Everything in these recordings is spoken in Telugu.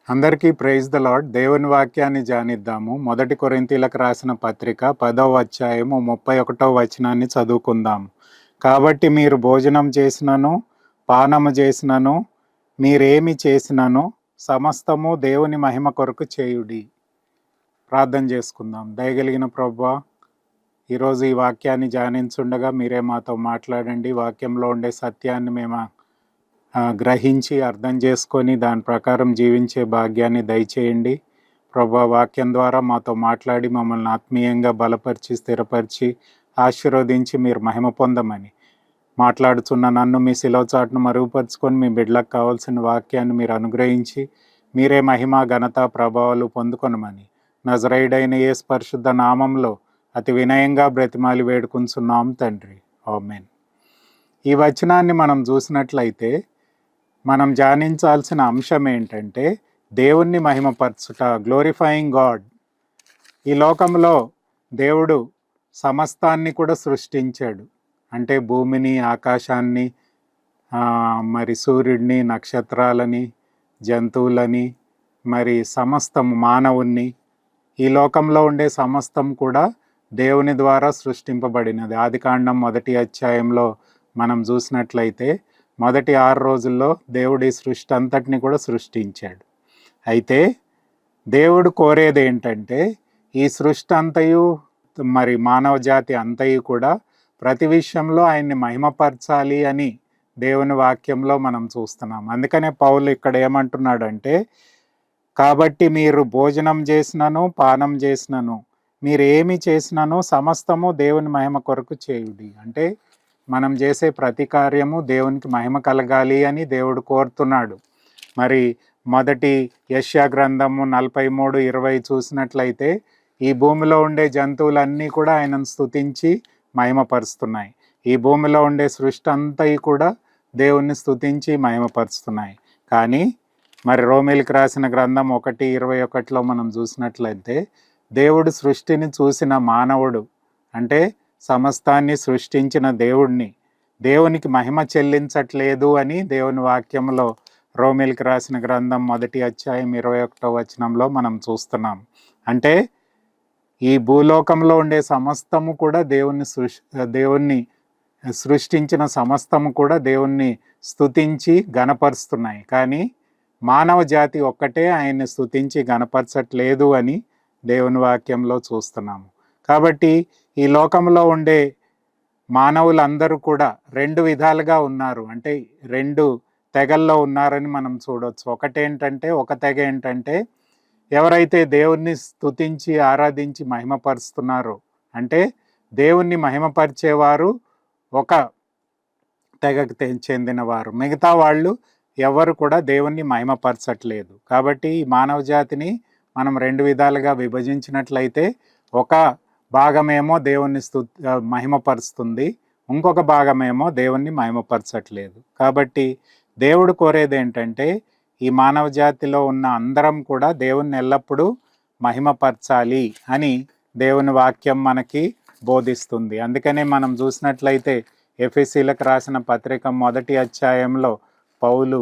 అందరికీ ప్రైజ్ ద లార్డ్. దేవుని వాక్యాన్ని ధ్యానిద్దాము. మొదటి కొరింథీలకు రాసిన పత్రిక 10వ అధ్యాయము 31వ వచనాన్ని చదువుకుందాం. కాబట్టి మీరు భోజనం చేసినను పానము చేసినను మీరేమి చేసినను సమస్తము దేవుని మహిమ కొరకు చేయుడి. ప్రార్థన చేసుకుందాం. దయగలిగిన ప్రభువా, ఈరోజు ఈ వాక్యాన్ని ధ్యానించుండగా మీరే మాతో మాట్లాడండి. వాక్యంలో ఉండే సత్యాన్ని మేము గ్రహించి అర్థం చేసుకొని దాని ప్రకారం జీవించే భాగ్యాన్ని దయచేయండి. ప్రభా, వాక్యం ద్వారా మాతో మాట్లాడి మమ్మల్ని ఆత్మీయంగా బలపరిచి స్థిరపరిచి ఆశీర్వదించి మీరు మహిమ పొందమని మాట్లాడుతున్న నన్ను మీ శిలువ చాటును మరుగుపరుచుకొని మీ బిడ్డలకు కావాల్సిన వాక్యాన్ని మీరు అనుగ్రహించి మీరే మహిమ ఘనత ప్రభావాలు పొందుకొనమని నజరేయుడైన యేసు పరిశుద్ధ నామంలో అతి వినయంగా బ్రతిమాలి వేడుకుంటున్నాం తండ్రి. ఆమేన్. ఈ వచనాన్ని మనం చూసినట్లయితే మనం ధ్యానించాల్సిన అంశం ఏంటంటే దేవుణ్ణి మహిమపరచుట, గ్లోరిఫైయింగ్ గాడ్. ఈ లోకంలో దేవుడు సమస్తాన్ని కూడా సృష్టించాడు. అంటే భూమిని, ఆకాశాన్ని, మరి సూర్యుడిని, నక్షత్రాలని, జంతువులని, మరి సమస్తం మానవుణ్ణి, ఈ లోకంలో ఉండే సమస్తం కూడా దేవుని ద్వారా సృష్టింపబడినది. ఆదికాండం 1వ అధ్యాయంలో మనం చూసినట్లయితే మొదటి 6 రోజుల్లో దేవుడు ఈ సృష్టి అంతటిని కూడా సృష్టించాడు. అయితే దేవుడు కోరేది ఏంటంటే ఈ సృష్టి అంతయు మరి మానవ జాతి అంతయు కూడా ప్రతి విషయంలో ఆయన్ని మహిమపరచాలి అని దేవుని వాక్యంలో మనం చూస్తున్నాం. అందుకనే పౌలు ఇక్కడ ఏమంటున్నాడంటే, కాబట్టి మీరు భోజనం చేసినను పానం చేసినను మీరేమి చేసినను సమస్తము దేవుని మహిమ కొరకు చేయుడి. అంటే మనం చేసే ప్రతి కార్యము దేవునికి మహిమ కలగాలి అని దేవుడు కోరుతున్నాడు. మరి మొదటి యెషయా గ్రంథము 43:20 చూసినట్లయితే ఈ భూమిలో ఉండే జంతువులన్నీ కూడా ఆయనను స్తుతించి మహిమపరుస్తున్నాయి. ఈ భూమిలో ఉండే సృష్టి అంతా కూడా దేవుణ్ణి స్తుతించి మహిమపరుస్తున్నాయి. కానీ మరి రోమీలకు రాసిన గ్రంథం 1:21లో మనం చూసినట్లయితే దేవుడు సృష్టిని చూసిన మానవుడు, అంటే సమస్తాన్ని సృష్టించిన దేవునికి మహిమ చెల్లించట్లేదు అని దేవుని వాక్యంలో రోమీలకు రాసిన గ్రంథం 1వ అధ్యాయం 21వ వచనంలో మనం చూస్తున్నాం. అంటే ఈ భూలోకంలో ఉండే సమస్తము కూడా దేవుణ్ణి సృష్టించిన సమస్తము కూడా దేవుణ్ణి స్తుతించి గణపరుస్తున్నాయి. కానీ మానవ జాతి ఒక్కటే ఆయన్ని స్తుతించి గణపరచట్లేదు అని దేవుని వాక్యంలో చూస్తున్నాము. కాబట్టి ఈ లోకంలో ఉండే మానవులందరూ కూడా 2 విధాలుగా ఉన్నారు. అంటే 2 తెగల్లో ఉన్నారని మనం చూడవచ్చు. ఒక తెగ ఏంటంటే ఎవరైతే దేవుణ్ణి స్తుతించి ఆరాధించి మహిమపరుస్తున్నారో, అంటే దేవుణ్ణి మహిమపరిచేవారు ఒక తెగకు చెందినవారు. మిగతా వాళ్ళు ఎవరు కూడా దేవుణ్ణి మహిమపరచట్లేదు. కాబట్టి ఈ మానవ జాతిని మనం 2 విధాలుగా విభజించినట్లయితే ఒక భాగమేమో దేవుణ్ణి మహిమపరుస్తుంది, ఇంకొక భాగమేమో దేవుణ్ణి మహిమపరచట్లేదు. కాబట్టి దేవుడు కోరేది ఏంటంటే ఈ మానవ జాతిలో ఉన్న అందరం కూడా దేవుణ్ణి ఎల్లప్పుడూ మహిమపరచాలి అని దేవుని వాక్యం మనకి బోధిస్తుంది. అందుకనే మనం చూసినట్లయితే ఎఫెసీలకు రాసిన పత్రిక 1వ అధ్యాయంలో పౌలు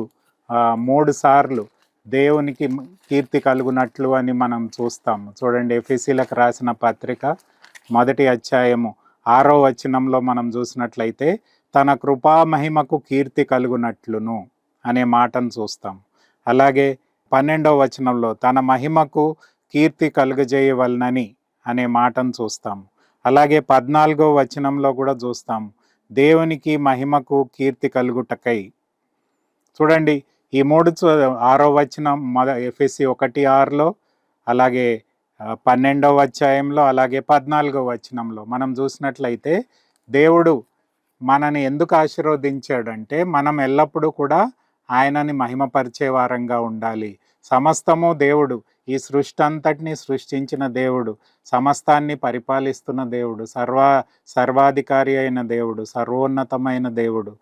3 సార్లు దేవునికి కీర్తి కలుగునట్లు అని మనం చూస్తాము. చూడండి, ఎఫెసీలకు రాసిన పత్రిక 1వ అధ్యాయము 6వ వచనంలో మనం చూసినట్లయితే తన కృపా మహిమకు కీర్తి కలుగునట్లును అనే మాటను చూస్తాం. అలాగే 12వ వచనంలో తన మహిమకు కీర్తి కలుగజేయవలనని అనే మాటను చూస్తాము. అలాగే 14వ వచనంలో కూడా చూస్తాము, దేవునికి మహిమకు కీర్తి కలుగుటకై. చూడండి, ఈ 6వ వచనం ఎఫెసీ 1:6లో, అలాగే 12వ అధ్యాయంలో, అలాగే 14వ వచనంలో మనం చూసినట్లయితే దేవుడు మనని ఎందుకు ఆశీర్వదించాడంటే మనం ఎల్లప్పుడూ కూడా ఆయనని మహిమపరిచే వారంగా ఉండాలి. సమస్తము దేవుడు, ఈ సృష్టి అంతటిని సృష్టించిన దేవుడు, సమస్తాన్ని పరిపాలిస్తున్న దేవుడు, సర్వాధికారి అయిన దేవుడు, సర్వోన్నతమైన దేవుడు,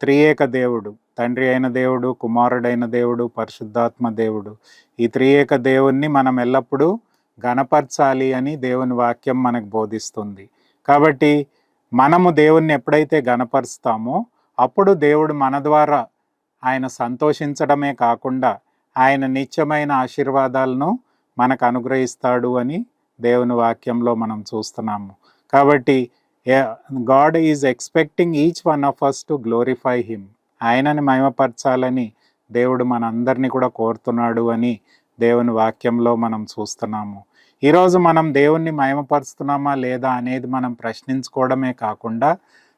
త్రియేక దేవుడు, తండ్రి అయిన దేవుడు, కుమారుడైన దేవుడు, పరిశుద్ధాత్మ దేవుడు. ఈ త్రియేక దేవుణ్ణి మనం ఎల్లప్పుడూ గణపరచాలి అని దేవుని వాక్యం మనకు బోధిస్తుంది. కాబట్టి మనము దేవుణ్ణి ఎప్పుడైతే గణపరుస్తామో అప్పుడు దేవుడు మన ద్వారా ఆయన సంతోషించడమే కాకుండా ఆయన నిత్యమైన ఆశీర్వాదాలను మనకు అనుగ్రహిస్తాడు అని దేవుని వాక్యంలో మనం చూస్తున్నాము. కాబట్టి God is expecting each one of us to glorify him. ఆయనని మహిమపరచాలని దేవుడు మనందరినీ కూడా కోరుతున్నాడు అని దేవుని వాక్యంలో మనం చూస్తున్నాము. ఈరోజు మనం దేవుణ్ణి మహిమపరుస్తున్నామా లేదా అనేది మనం ప్రశ్నించుకోవడమే కాకుండా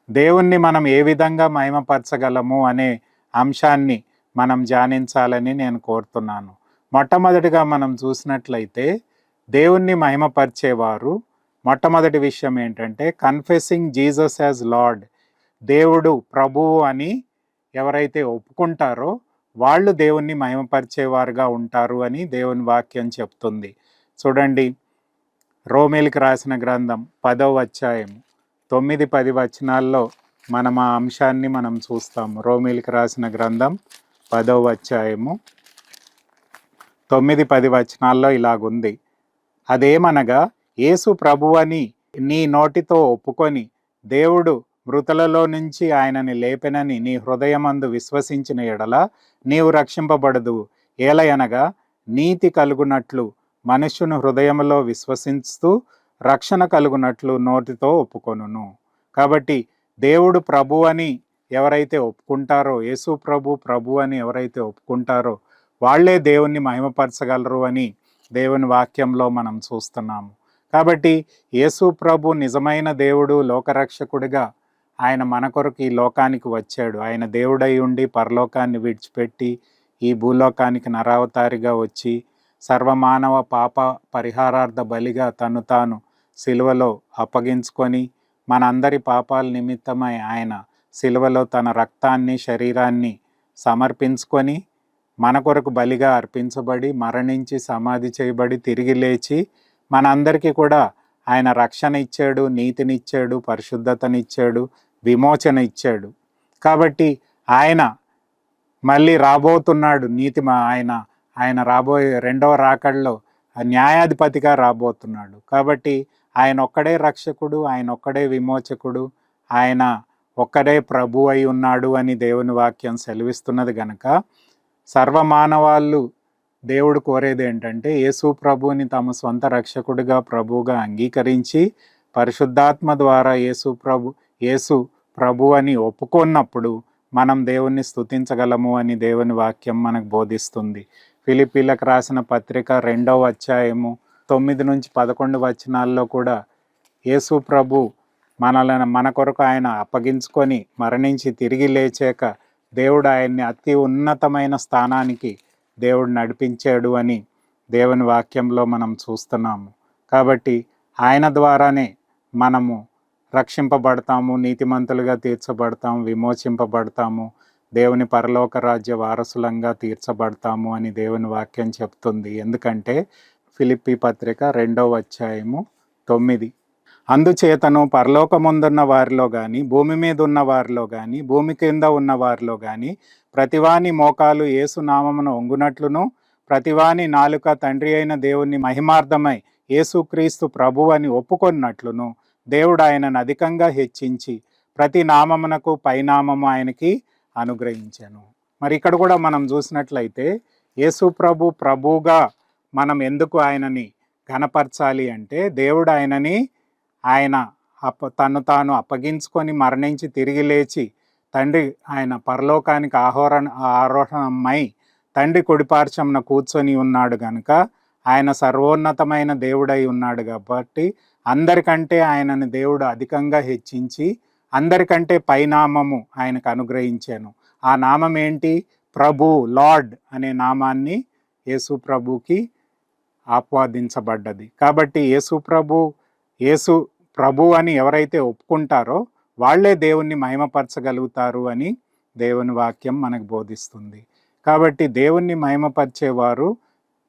దేవుణ్ణి మనం ఏ విధంగా మహిమపరచగలము అనే అంశాన్ని మనం ధ్యానించాలని నేను కోరుతున్నాను. మొట్టమొదటిగా మనం చూసినట్లయితే దేవుణ్ణి మహిమపరిచేవారు మొట్టమొదటి విషయం ఏంటంటే కన్ఫెసింగ్ జీసస్ యాజ్ లార్డ్. దేవుడు ప్రభువు అని ఎవరైతే ఒప్పుకుంటారో వాళ్ళు దేవుణ్ణి మహిమపరిచేవారుగా ఉంటారు అని దేవుని వాక్యం చెప్తుంది. చూడండి, రోమేలికి రాసిన గ్రంథం 10వ అధ్యాయం 9-10 వచనాల్లో మనం ఆ అంశాన్ని మనం చూస్తాము. రోమేలికి రాసిన గ్రంథం 10వ అధ్యాయము 9-10 వచనాల్లో ఇలాగుంది. అదేమనగా, యేసు ప్రభువని నీ నోటితో ఒప్పుకొని దేవుడు మృతులలో నుంచి ఆయనని లేపెనని నీ హృదయమందు విశ్వసించిన ఎడల నీవు రక్షింపబడదువు. ఏలయనగా నీతి కలుగునట్లు మనుష్యుని హృదయంలో విశ్వసిస్తూ రక్షణ కలుగునట్లు నోటితో ఒప్పుకొనును. కాబట్టి దేవుడు ప్రభు అని ఎవరైతే ఒప్పుకుంటారో, యేసు ప్రభు అని ఎవరైతే ఒప్పుకుంటారో వాళ్ళే దేవుణ్ణి మహిమపరచగలరు అని దేవుని వాక్యంలో మనం చూస్తున్నాము. కాబట్టి యేసు ప్రభు నిజమైన దేవుడు, లోకరక్షకుడిగా ఆయన మన కొరకు ఈ లోకానికి వచ్చాడు. ఆయన దేవుడై ఉండి పరలోకాన్ని విడిచిపెట్టి ఈ భూలోకానికి నరావతారిగా వచ్చి సర్వమానవ పాప పరిహారార్థ బలిగా తను తాను సిలువలో అప్పగించుకొని మనందరి పాపాల నిమిత్తమై ఆయన సిలువలో తన రక్తాన్ని శరీరాన్ని సమర్పించుకొని మన కొరకు బలిగా అర్పించబడి మరణించి సమాధి చేయబడి తిరిగి లేచి మనందరికీ కూడా ఆయన రక్షణ ఇచ్చాడు, నీతినిచ్చాడు, పరిశుద్ధతనిచ్చాడు, విమోచన ఇచ్చాడు. కాబట్టి ఆయన మళ్ళీ రాబోతున్నాడు. ఆయన రాబోయే రెండవ రాకడలో న్యాయాధిపతిగా రాబోతున్నాడు. కాబట్టి ఆయన ఒక్కడే రక్షకుడు, ఆయన ఒక్కడే విమోచకుడు, ఆయన ఒక్కడే ప్రభు అయి ఉన్నాడు అని దేవుని వాక్యం సెలవిస్తున్నది గనక సర్వమానవాళ్ళు దేవుడు కోరేది ఏంటంటే యేసు ప్రభువుని తమ సొంత రక్షకుడిగా ప్రభువుగా అంగీకరించి పరిశుద్ధాత్మ ద్వారా యేసు ప్రభు అని ఒప్పుకున్నప్పుడు మనం దేవుణ్ణి స్తుతించగలము అని దేవుని వాక్యం మనకు బోధిస్తుంది. ఫిలిప్పీలకు రాసిన పత్రిక 2వ అధ్యాయము 9-11 వచనాల్లో కూడా యేసు ప్రభు మన కొరకు ఆయన అప్పగించుకొని మరణించి తిరిగి లేచాక దేవుడు ఆయన్ని అతి ఉన్నతమైన స్థానానికి దేవుడు నడిపించాడు అని దేవుని వాక్యంలో మనం చూస్తున్నాము. కాబట్టి ఆయన ద్వారానే మనము రక్షింపబడతాము, నీతిమంతులుగా తీర్చబడతాము, విమోచింపబడతాము, దేవుని పరలోక రాజ్య వారసులంగా తీర్చబడతాము అని దేవుని వాక్యం చెప్తుంది. ఎందుకంటే ఫిలిప్పీ పత్రిక 2వ అధ్యాయము 9. అందుచేతను పరలోకముందున్న వారిలో కానీ, భూమి మీద ఉన్న వారిలో కానీ, భూమి కింద ఉన్న వారిలో కానీ ప్రతివాని మోకాలు యేసు నామమును వంగునట్లును, ప్రతివాని నాలుక తండ్రి అయిన దేవుని మహిమార్థమై యేసుక్రీస్తు ప్రభు అని ఒప్పుకొన్నట్లును దేవుడు ఆయనను అధికంగా హెచ్చించి ప్రతి నామమునకు పైనామము ఆయనకి అనుగ్రహించాను. మరి ఇక్కడ కూడా మనం చూసినట్లయితే యేసు ప్రభువుగా మనం ఎందుకు ఆయనని ఘనపరచాలి అంటే దేవుడు ఆయన తను తాను అప్పగించుకొని మరణించి తిరిగి లేచి తండ్రి ఆయన పరలోకానికి ఆరోహణమై తండ్రి కుడిపార్శ్వమున కూర్చొని ఉన్నాడు కనుక ఆయన సర్వోన్నతమైన దేవుడై ఉన్నాడు. కాబట్టి అందరికంటే ఆయనను దేవుడు అధికంగా హెచ్చించి అందరికంటే పైనామము ఆయనకు అనుగ్రహించాను. ఆ నామం ఏంటి? ప్రభు, లార్డ్ అనే నామాన్ని యేసు ప్రభుకి ఆపాదించబడ్డది. కాబట్టి యేసు ప్రభు అని ఎవరైతే ఒప్పుకుంటారో వాళ్ళే దేవుణ్ణి మహిమపరచగలుగుతారు అని దేవుని వాక్యం మనకు బోధిస్తుంది. కాబట్టి దేవుణ్ణి మహిమపరిచేవారు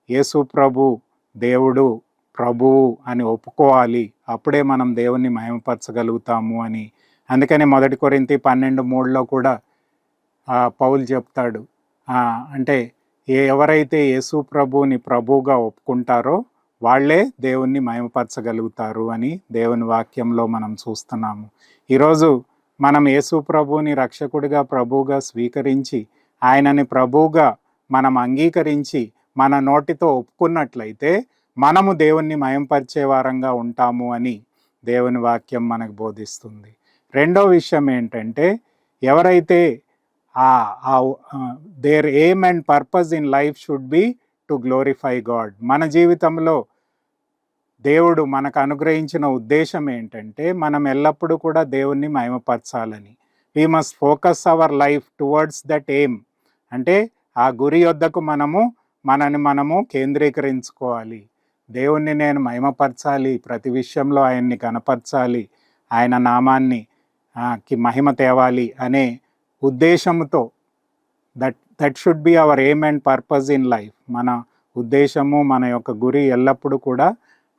యేసు దేవుడు ప్రభువు అని ఒప్పుకోవాలి. అప్పుడే మనం దేవుణ్ణి మహిమపరచగలుగుతాము అని. అందుకని 1 కొరింథీ 12:3లో కూడా పౌలు చెప్తాడు, అంటే ఎవరైతే యేసు ప్రభువుని ప్రభువుగా ఒప్పుకుంటారో వాళ్ళే దేవుణ్ణి మహిమపరచగలుగుతారు అని దేవుని వాక్యంలో మనం చూస్తున్నాము. ఈరోజు మనం యేసు ప్రభువుని రక్షకుడిగా ప్రభువుగా స్వీకరించి ఆయనని ప్రభువుగా మనం అంగీకరించి మన నోటితో ఒప్పుకున్నట్లయితే మనము దేవుణ్ణి మయంపరిచే వారంగా ఉంటాము అని దేవుని వాక్యం మనకు బోధిస్తుంది. రెండో విషయం ఏంటంటే, ఎవరైతే their aim and purpose in life should be to glorify God. మన జీవితంలో దేవుడు మనకు అనుగ్రహించిన ఉద్దేశం ఏంటంటే, మనం ఎల్లప్పుడూ కూడా దేవుణ్ణి మహిమపరచాలని. We must focus our life towards that aim. అంటే ఆ గురి యొద్దకు మనము కేంద్రీకరించుకోవాలి. దేవుణ్ణి నేను మహిమపరచాలి, ప్రతి విషయంలో ఆయన్ని కనపరచాలి, ఆయన నామాన్ని కి మహిమ తేవాలి అనే ఉద్దేశంతో that should be our aim and purpose in life. మన ఉద్దేశము, మన యొక్క గురి ఎల్లప్పుడూ కూడా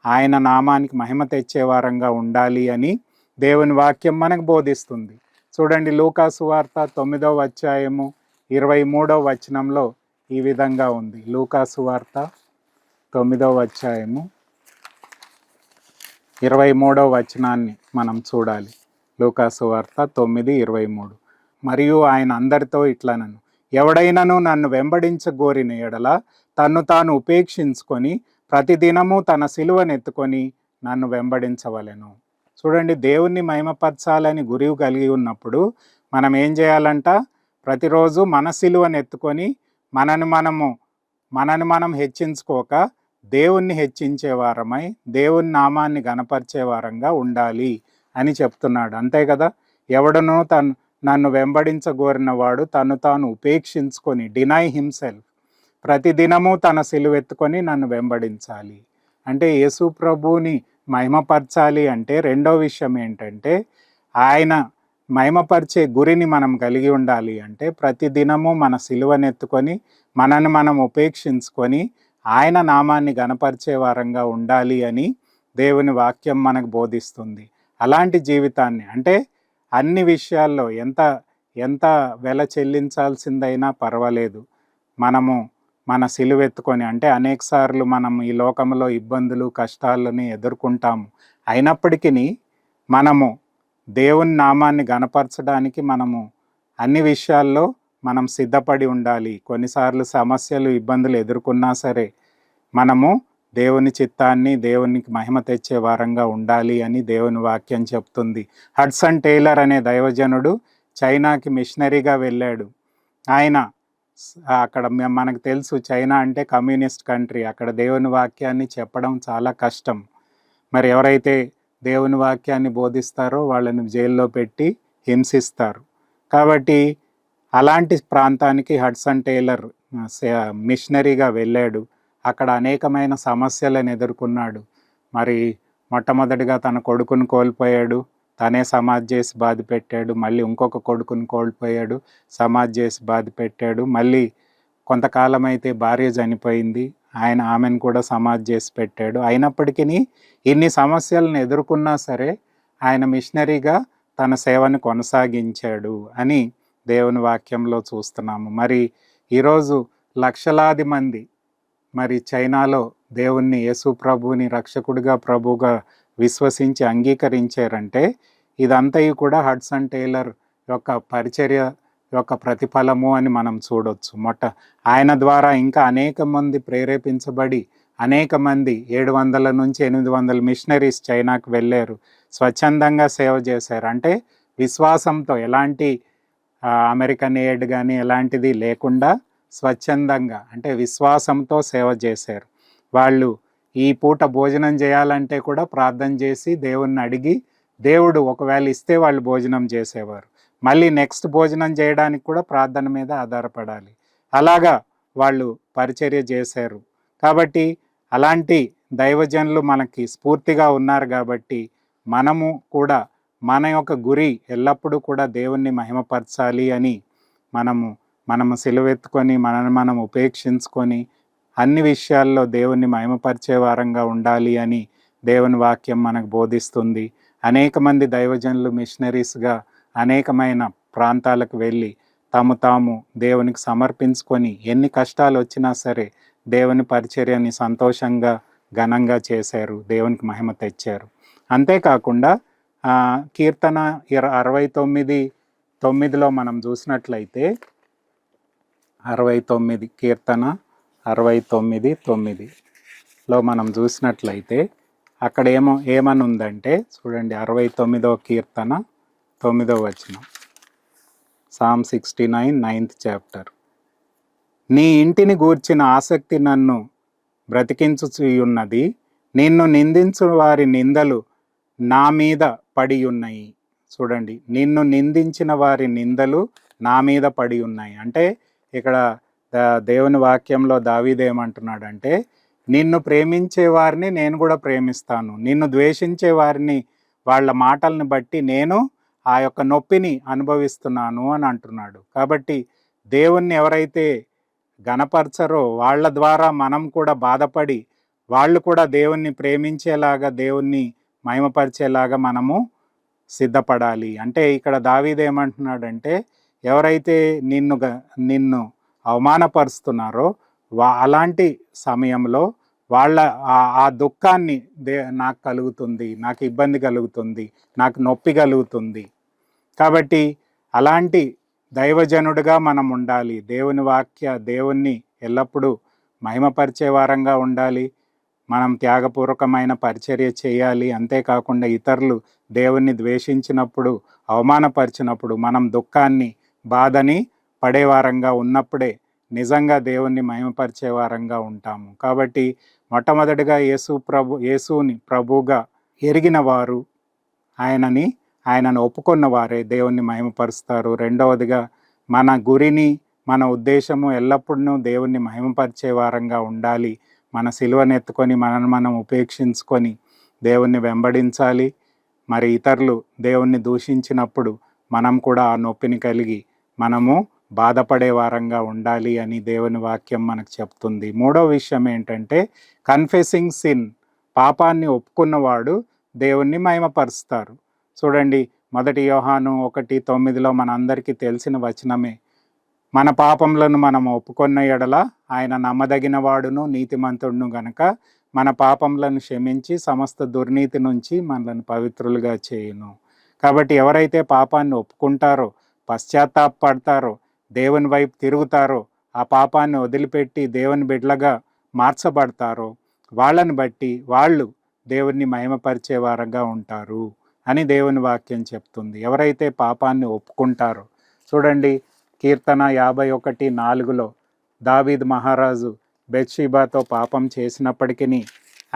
ఆయన నామానికి మహిమ తెచ్చే వారంగా ఉండాలి అని దేవుని వాక్యం మనకు బోధిస్తుంది. చూడండి, లూకా సువార్త 9వ అధ్యాయము 23వ వచనంలో ఈ విధంగా ఉంది. లూకా సువార్త 9వ అధ్యాయము 23వ వచనాన్ని మనం చూడాలి. లూకా సువార్త 9:23. మరియు ఆయన అందరితో ఇట్లనను, ఎవడైనను నన్ను వెంబడించగోరిన ఎడల తన్ను తాను ఉపేక్షించుకొని ప్రతిదినము తన సిలువనెత్తుకొని నన్ను వెంబడించవలెను. చూడండి, దేవుణ్ణి మహిమపరచాలని గురువు కలిగి ఉన్నప్పుడు మనం ఏం చేయాలంట? ప్రతిరోజు మన సిలువనెత్తుకొని మనని మనం హెచ్చించుకోక దేవుణ్ణి హెచ్చించే వారమై దేవుని నామాన్ని గణపరిచే వారంగా ఉండాలి అని చెప్తున్నాడు. అంతే కదా? ఎవడనో నన్ను వెంబడించగోరిన వాడు తను తాను ఉపేక్షించుకొని, డినై హిమ్సెల్ఫ్, ప్రతిదినము తన సిలువెత్తుకొని నన్ను వెంబడించాలి. అంటే యేసు ప్రభువుని మహిమపరచాలి అంటే రెండో విషయం ఏంటంటే, ఆయన మహిమపరిచే గురిని మనం కలిగి ఉండాలి. అంటే ప్రతిదినము మన సిలువనెత్తుకొని మనని మనం ఉపేక్షించుకొని ఆయన నామాన్ని గణపరిచే వారంగా ఉండాలి అని దేవుని వాక్యం మనకు బోధిస్తుంది. అలాంటి జీవితాన్ని, అంటే అన్ని విషయాల్లో ఎంత వెల చెల్లించాల్సిందైనా పర్వాలేదు, మనము మన సిలువెత్తుకొని, అంటే అనేక సార్లు మనం ఈ లోకంలో ఇబ్బందులు కష్టాలని ఎదుర్కొంటాము. అయినప్పటికీ మనము దేవుని నామాన్ని గణపరచడానికి మనము అన్ని విషయాల్లో మనం సిద్ధపడి ఉండాలి. కొన్నిసార్లు సమస్యలు ఇబ్బందులు ఎదుర్కొన్నా సరే మనము దేవుని చిత్తాన్ని, దేవునికి మహిమ తెచ్చే వారంగా ఉండాలి అని దేవుని వాక్యం చెప్తుంది. హడ్సన్ టేలర్ అనే దైవజనుడు చైనాకి మిషనరీగా వెళ్ళాడు. ఆయన అక్కడ మనకు తెలుసు, చైనా అంటే కమ్యూనిస్ట్ కంట్రీ. అక్కడ దేవుని వాక్యాన్ని చెప్పడం చాలా కష్టం. మరి ఎవరైతే దేవుని వాక్యాన్ని బోధిస్తారో వాళ్ళని జైల్లో పెట్టి హింసిస్తారు. కాబట్టి అలాంటి ప్రాంతానికి హడ్సన్ టేలర్ మిషనరీగా వెళ్ళాడు. అక్కడ అనేకమైన సమస్యలను ఎదుర్కొన్నాడు. మరి మొట్టమొదటిగా తన కొడుకుని కోల్పోయాడు, తనే సమాధి చేసి బాధ పెట్టాడు. మళ్ళీ ఇంకొక కొడుకుని కోల్పోయాడు, సమాధి చేసి బాధ పెట్టాడు. మళ్ళీ కొంతకాలం అయితే భార్య చనిపోయింది, ఆమెను కూడా సమాధి చేసి పెట్టాడు. అయినప్పటికీ ఇన్ని సమస్యలను ఎదుర్కొన్నా సరే ఆయన మిషనరీగా తన సేవను కొనసాగించాడు అని దేవుని వాక్యంలో చూస్తున్నాము. మరి ఈరోజు లక్షలాది మంది మరి చైనాలో దేవుణ్ణి, యేసు ప్రభువుని రక్షకుడిగా, ప్రభువుగా విశ్వసించి అంగీకరించారంటే ఇదంతా కూడా హడ్సన్ టేలర్ యొక్క పరిచర్య యొక్క ప్రతిఫలము అని మనం చూడొచ్చు. ఆయన ద్వారా ఇంకా అనేక మంది ప్రేరేపించబడి అనేక మంది 700 నుంచి 800 మిషనరీస్ చైనాకు వెళ్ళారు, స్వచ్ఛందంగా సేవ చేశారు. అంటే విశ్వాసంతో, ఎలాంటి అమెరికన్ ఎయిడ్ కానీ ఎలాంటిది లేకుండా స్వచ్ఛందంగా, అంటే విశ్వాసంతో సేవ చేశారు. వాళ్ళు ఈ పూట భోజనం చేయాలంటే కూడా ప్రార్థన చేసి దేవుణ్ణి అడిగి, దేవుడు ఒకవేళ ఇస్తే వాళ్ళు భోజనం చేసేవారు. మళ్ళీ నెక్స్ట్ భోజనం చేయడానికి కూడా ప్రార్థన మీద ఆధారపడాలి. అలాగా వాళ్ళు పరిచర్య చేశారు. కాబట్టి అలాంటి దైవజనులు మనకి స్ఫూర్తిగా ఉన్నారు. కాబట్టి మనము కూడా మన యొక్క గురి ఎల్లప్పుడూ కూడా దేవుణ్ణి మహిమపరచాలి అని మనము సిలువెత్తుకొని మనల్ని మనం ఉపేక్షించుకొని అన్ని విషయాల్లో దేవుణ్ణి మహిమపరిచే వారంగా ఉండాలి అని దేవుని వాక్యం మనకు బోధిస్తుంది. అనేక మంది దైవజనులు మిషనరీస్గా అనేకమైన ప్రాంతాలకు వెళ్ళి తాము దేవునికి సమర్పించుకొని ఎన్ని కష్టాలు వచ్చినా సరే దేవుని పరిచర్యని సంతోషంగా ఘనంగా చేశారు, దేవునికి మహిమ తెచ్చారు. అంతేకాకుండా కీర్తన 69:9 మనం చూసినట్లయితే, 69 కీర్తన 69:9లో మనం చూసినట్లయితే అక్కడ ఏమని ఉందంటే చూడండి, 69వ కీర్తన 9వ వచనం, సామ్ 69 9th చాప్టర్. నీ ఇంటిని గూర్చిన ఆసక్తి నన్ను బ్రతికించుచున్నది, నిన్ను నిందించు వారి నిందలు నా మీద పడి ఉన్నాయి. చూడండి, నిన్ను నిందించిన వారి నిందలు నా మీద పడి ఉన్నాయి అంటే ఇక్కడ దేవుని వాక్యంలో దావీదు ఏమంటున్నాడంటే, నిన్ను ప్రేమించే వారిని నేను కూడా ప్రేమిస్తాను, నిన్ను ద్వేషించే వారిని వాళ్ళ మాటల్ని బట్టి నేను ఆ యొక్క నొప్పిని అనుభవిస్తున్నాను అని అంటున్నాడు. కాబట్టి దేవుణ్ణి ఎవరైతే గణపరచరో వాళ్ళ ద్వారా మనం కూడా బాధపడి వాళ్ళు కూడా దేవుణ్ణి ప్రేమించేలాగా, దేవుణ్ణి మహిమపరిచేలాగా మనము సిద్ధపడాలి. అంటే ఇక్కడ దావీదు ఏమంటున్నాడంటే, ఎవరైతే నిన్ను అవమానపరుస్తున్నారో అలాంటి సమయంలో వాళ్ళ ఆ దుఃఖాన్ని నాకు కలుగుతుంది, నాకు ఇబ్బంది కలుగుతుంది, నాకు నొప్పి కలుగుతుంది. కాబట్టి అలాంటి దైవజనుడిగా మనం ఉండాలి. దేవుణ్ణి ఎల్లప్పుడూ మహిమపరిచే వారంగా ఉండాలి. మనం త్యాగపూర్వకమైన పరిచర్య చేయాలి. అంతేకాకుండా ఇతరులు దేవుణ్ణి ద్వేషించినప్పుడు, అవమానపరిచినప్పుడు మనం దుఃఖాన్ని, బాధని పడేవారంగా ఉన్నప్పుడే నిజంగా దేవుణ్ణి మహిమపరిచే వారంగా ఉంటాము. కాబట్టి మొట్టమొదటిగా యేసుని ప్రభువుగా ఎరిగిన వారు, ఆయనను ఒప్పుకున్న వారే దేవుణ్ణి మహిమపరుస్తారు. రెండవదిగా మన గురిని, మన ఉద్దేశము ఎల్లప్పుడూ దేవుణ్ణి మహిమపరిచే వారంగా ఉండాలి. మన సిలువను ఎత్తుకొని మనను మనం ఉపేక్షించుకొని దేవుణ్ణి వెంబడించాలి. మరి ఇతరులు దేవుణ్ణి దూషించినప్పుడు మనం కూడా ఆ నొప్పిని కలిగి మనము బాధపడే వారంగా ఉండాలి అని దేవుని వాక్యం మనకు చెప్తుంది. మూడో విషయం ఏంటంటే, కన్ఫెసింగ్ సిన్, పాపాన్ని ఒప్పుకున్నవాడు దేవుణ్ణి మహిమపరుస్తారు. చూడండి, 1 యోహాను 1:9లో మనందరికీ తెలిసిన వచనమే, మన పాపములను మనం ఒప్పుకొన్న ఎడల ఆయన నమ్మదగిన వాడును నీతిమంతుడును గనక మన పాపములను క్షమించి సమస్త దుర్నీతి నుంచి మనల్ని పవిత్రులుగా చేయును. కాబట్టి ఎవరైతే పాపాన్ని ఒప్పుకుంటారో, పశ్చాత్తాపడతారో, దేవుని వైపు తిరుగుతారో, ఆ పాపాన్ని వదిలిపెట్టి దేవుని బిడ్డలుగా మార్చబడతారో వాళ్ళని బట్టి వాళ్ళు దేవుణ్ణి మహిమపరిచే వారంగా ఉంటారు అని దేవుని వాక్యం చెప్తుంది. ఎవరైతే పాపాన్ని ఒప్పుకుంటారో, చూడండి కీర్తన 51:4లో దావీదు మహారాజు బెత్షెబాతో పాపం చేసినప్పటికీ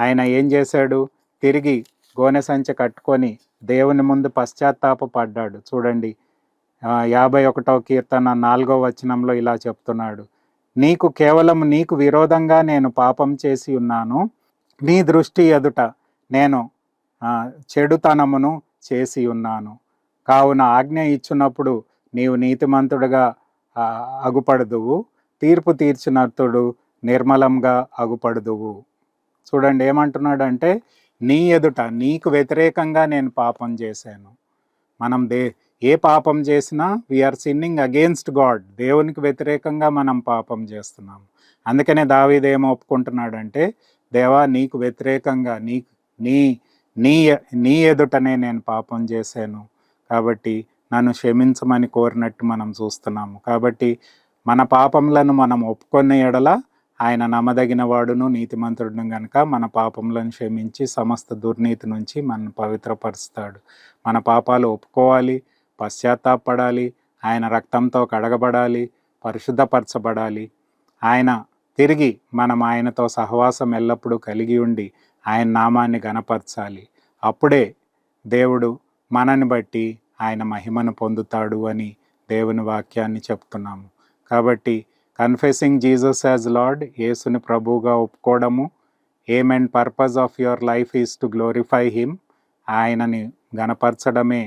ఆయన ఏం చేశాడు? తిరిగి గోనె సంచి కట్టుకొని దేవుని ముందు పశ్చాత్తాపడ్డాడు. చూడండి 51వ కీర్తన 4వ వచనంలో ఇలా చెప్తున్నాడు, కేవలం నీకు విరోధంగా నేను పాపం చేసి ఉన్నాను, నీ దృష్టి ఎదుట నేను చెడుతనమును చేసి ఉన్నాను, కావున ఆజ్ఞ ఇచ్చినప్పుడు నీవు నీతిమంతుడుగా అగుపడదువు, తీర్పు తీర్చినప్పుడు నిర్మలంగా అగుపడదువు. చూడండి ఏమంటున్నాడంటే, నీ ఎదుట నీకు వ్యతిరేకంగా నేను పాపం చేశాను. మనం ఏ పాపం చేసినా వీఆర్ సిన్నింగ్ అగేన్స్ట్ గాడ్, దేవునికి వ్యతిరేకంగా మనం పాపం చేస్తున్నాము. అందుకనే దావీదు ఏమో ఒప్పుకుంటున్నాడంటే, దేవా నీకు వ్యతిరేకంగా నీ ఎదుటనే నేను పాపం చేశాను, కాబట్టి నన్ను క్షమించమని కోరినట్టు మనం చూస్తున్నాము. కాబట్టి మన పాపములను మనం ఒప్పుకున్న ఎడల ఆయన నమ్మదగిన వాడును నీతిమంతుడును గనుక మన పాపములను క్షమించి సమస్త దుర్నీతి నుంచి మనను పవిత్రపరుస్తాడు. మన పాపాలు ఒప్పుకోవాలి, పశ్చాత్తాపడాలి, ఆయన రక్తంతో కడగబడాలి, పరిశుద్ధపరచబడాలి. తిరిగి మనం ఆయనతో సహవాసం ఎల్లప్పుడూ కలిగి ఉండి ఆయన నామాన్ని గణపరచాలి. అప్పుడే దేవుడు మనని బట్టి ఆయన మహిమను పొందుతాడు అని దేవుని వాక్యాన్ని చెప్తున్నాము. కాబట్టి కన్ఫెసింగ్ జీసస్ యాజ్ లార్డ్, యేసుని ప్రభువుగా ఒప్పుకోవడము, aim and purpose of your life is to glorify him, ఆయనని గణపరచడమే